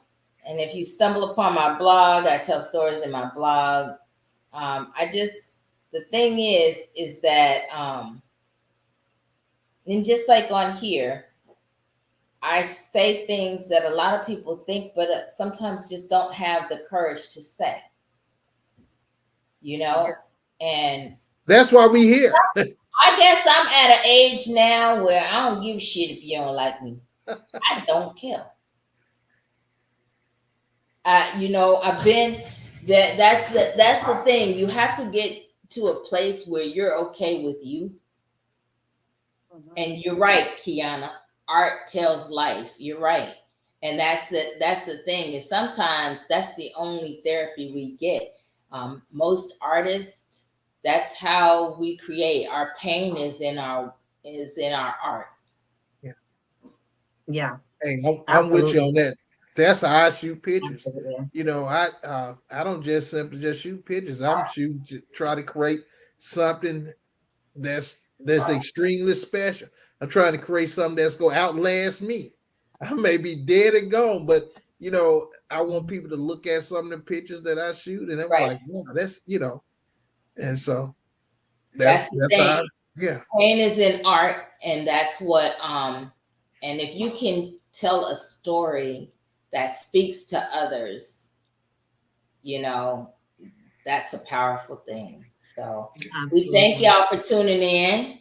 if you stumble upon my blog, I tell stories in my blog. The thing is that, and just like on here, I say things that a lot of people think, but sometimes just don't have the courage to say, and that's why we here. I guess I'm at an age now where I don't give a shit if you don't like me. I don't care. I've been that. That's the thing. You have to get to a place where you're okay with you. And you're right, Kiana. Art tells life. You're right. And that's the thing, is sometimes that's the only therapy we get. Most artists That's how we create. Our pain is in our art. Yeah, Hey, I'm with you absolutely. on that. That's how I shoot pictures. Absolutely. You know, I don't just simply just shoot pictures. I'm shooting to try to create something that's extremely special. I'm trying to create something that's gonna outlast me. I may be dead and gone, but you know, I want people to look at some of the pictures that I shoot and they were Right. like, wow, that's and so That's the that's how thing. yeah. Pain is in art, and that's what and if you can tell a story that speaks to others, you know, that's a powerful thing. So we thank Absolutely. y'all for tuning in.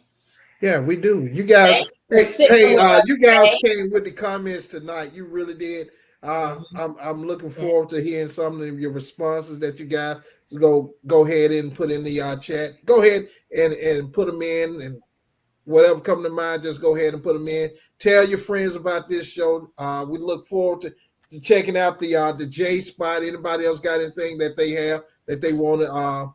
Yeah, we do. You guys, Thank you for sitting with us you guys today. came with the comments tonight. You really did. I'm looking Yeah. forward to hearing some of your responses that you guys go ahead and put in the chat. Go ahead and put them in, and whatever come to mind, just go ahead and put them in. Tell your friends about this show. We look forward to checking out the J spot. Anybody else got anything that they have that they want to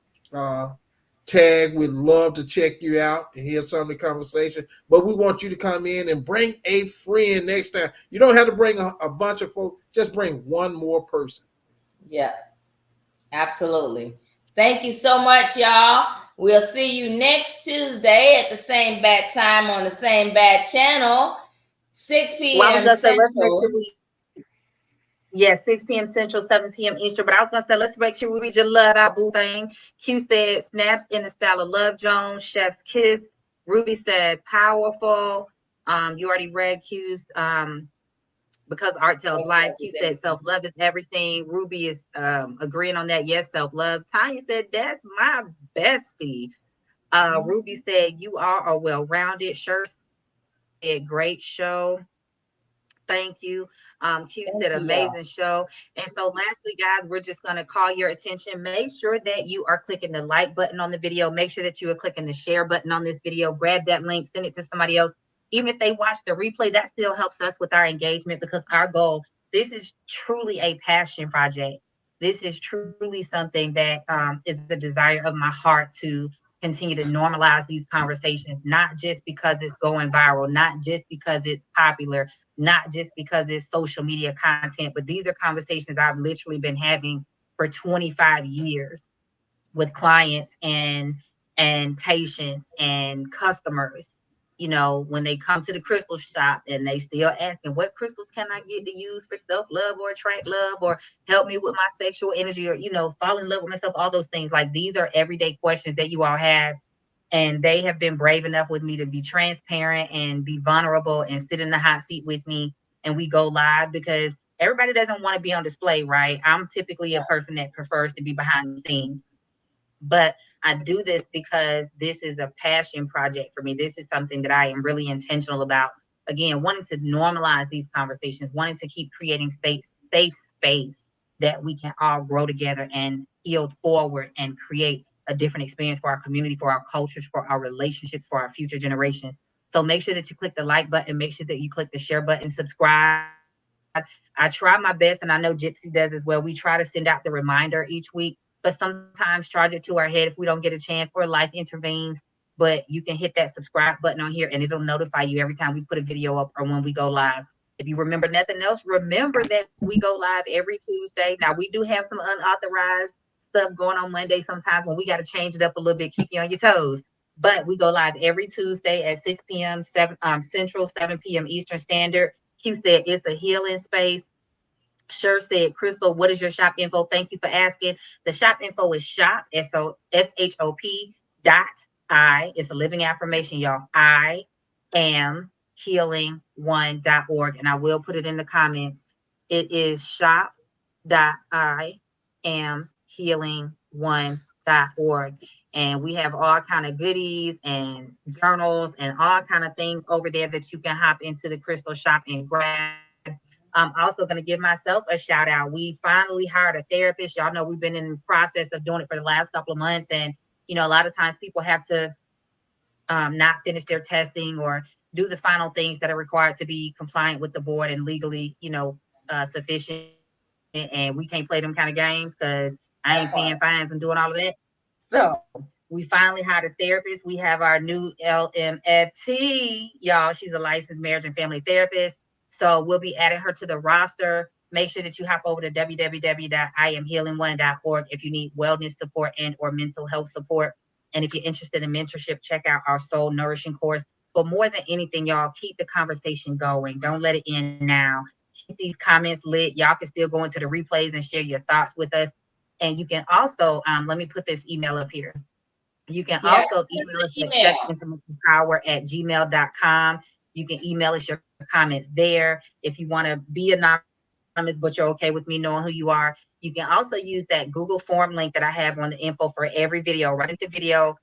tag? We'd love to check you out and hear some of the conversation. But we want you to come in and bring a friend next time. You don't have to bring a bunch of folks. Just bring one more person. Yeah, absolutely. Thank you so much, y'all. We'll see you next Tuesday at the same bat time on the same bat channel, 6 Well, I was p.m. gonna say let's make sure Central. we 6 p.m. Central, 7 p.m. Eastern. But I was gonna say let's make sure we read your love out, boo thing. Q said snaps in the style of Love Jones, Chef's Kiss. Ruby said powerful. You already read Q's because art tells life. Q said self-love is everything. Ruby is agreeing on that. Yes, self-love. Tanya said that's my bestie. Ruby said you are well-rounded. Sure said great show. Thank you. Q Thank said you, y'all. amazing show. And so lastly, guys, we're just going to call your attention. Make sure that you are clicking the like button on the video. Make sure that you are clicking the share button on this video. Grab that link, send it to somebody else. Even if they watch the replay, that still helps us with our engagement because our goal, this is truly a passion project. This is truly something that is the desire of my heart to continue to normalize these conversations, not just because it's going viral, not just because it's popular, not just because it's social media content, but these are conversations I've literally been having for 25 years with clients and patients and customers. You know, when they come to the crystal shop and they still asking, what crystals can I get to use for self-love or attract love or help me with my sexual energy or, fall in love with myself, all those things. Like these are everyday questions that you all have, and they have been brave enough with me to be transparent and be vulnerable and sit in the hot seat with me, and we go live because everybody doesn't want to be on display, right? I'm typically a person that prefers to be behind the scenes, but I do this because this is a passion project for me. This is something that I am really intentional about. Again, wanting to normalize these conversations, wanting to keep creating safe space that we can all grow together and heal forward and create a different experience for our community, for our cultures, for our relationships, for our future generations. So make sure that you click the like button, make sure that you click the share button, subscribe. I try my best, and I know Gypsy does as well. We try to send out the reminder each week, but sometimes charge it to our head if we don't get a chance or life intervenes. But you can hit that subscribe button on here, and it'll notify you every time we put a video up or when we go live. If you remember nothing else, remember that we go live every Tuesday. Now, we do have some unauthorized stuff going on Monday sometimes when we got to change it up a little bit, keep you on your toes. But we go live every Tuesday at 6 p.m. Central, 7 p.m. Eastern Standard. Q said it's a healing space. Sure said, Crystal, what is your shop info? Thank you for asking. The shop info is shop, SHOP dot I. It's a living affirmation, y'all. I am healing1.org. And I will put it in the comments. It is shop dot I am healing1.org. And we have all kind of goodies and journals and all kind of things over there that you can hop into the Crystal shop and grab. I'm also going to give myself a shout out. We finally hired a therapist. Y'all know we've been in the process of doing it for the last couple of months. And, a lot of times people have to not finish their testing or do the final things that are required to be compliant with the board and legally, sufficient. And we can't play them kind of games because I ain't paying fines and doing all of that. So We finally hired a therapist. We have our new LMFT, y'all. She's a licensed marriage and family therapist. So we'll be adding her to the roster. Make sure that you hop over to www.iamhealing1.org if you need wellness support and or mental health support. And if you're interested in mentorship, check out our Soul Nourishing course. But more than anything, y'all, keep the conversation going. Don't let it end now. Keep these comments lit. Y'all can still go into the replays and share your thoughts with us. And you can also, let me put this email up here. You can also email us at sexintimacypower@gmail.com. You can email us your comments there. If you want to be anonymous, but you're okay with me knowing who you are, you can also use that Google form link that I have on the info for every video, right at the video.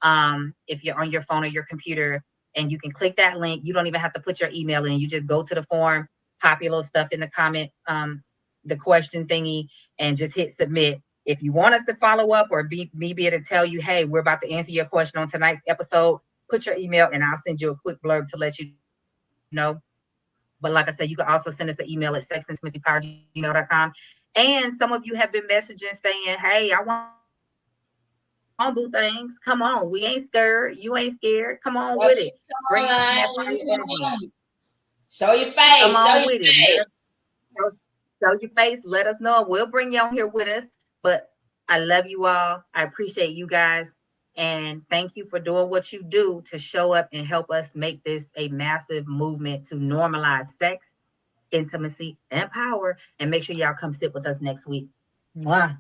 If you're on your phone or your computer, and you can click that link. You don't even have to put your email in. You just go to the form, copy a little stuff in the comment, the question thingy, and just hit submit. If you want us to follow up or be able to tell you, hey, we're about to answer your question on tonight's episode, put your email and I'll send you a quick blurb to let you know. But like I said, you can also send us an email at sexintimacypower@gmail.com. And some of you have been messaging saying, hey, I want boo things. Come on. We ain't scared. You ain't scared. Come on with it. Bring that energy. Show your face. Come on with it. Show your face. Let us know. We'll bring you on here with us. But I love you all. I appreciate you guys. And thank you for doing what you do to show up and help us make this a massive movement to normalize sex, intimacy, and power. And make sure y'all come sit with us next week. Mwah.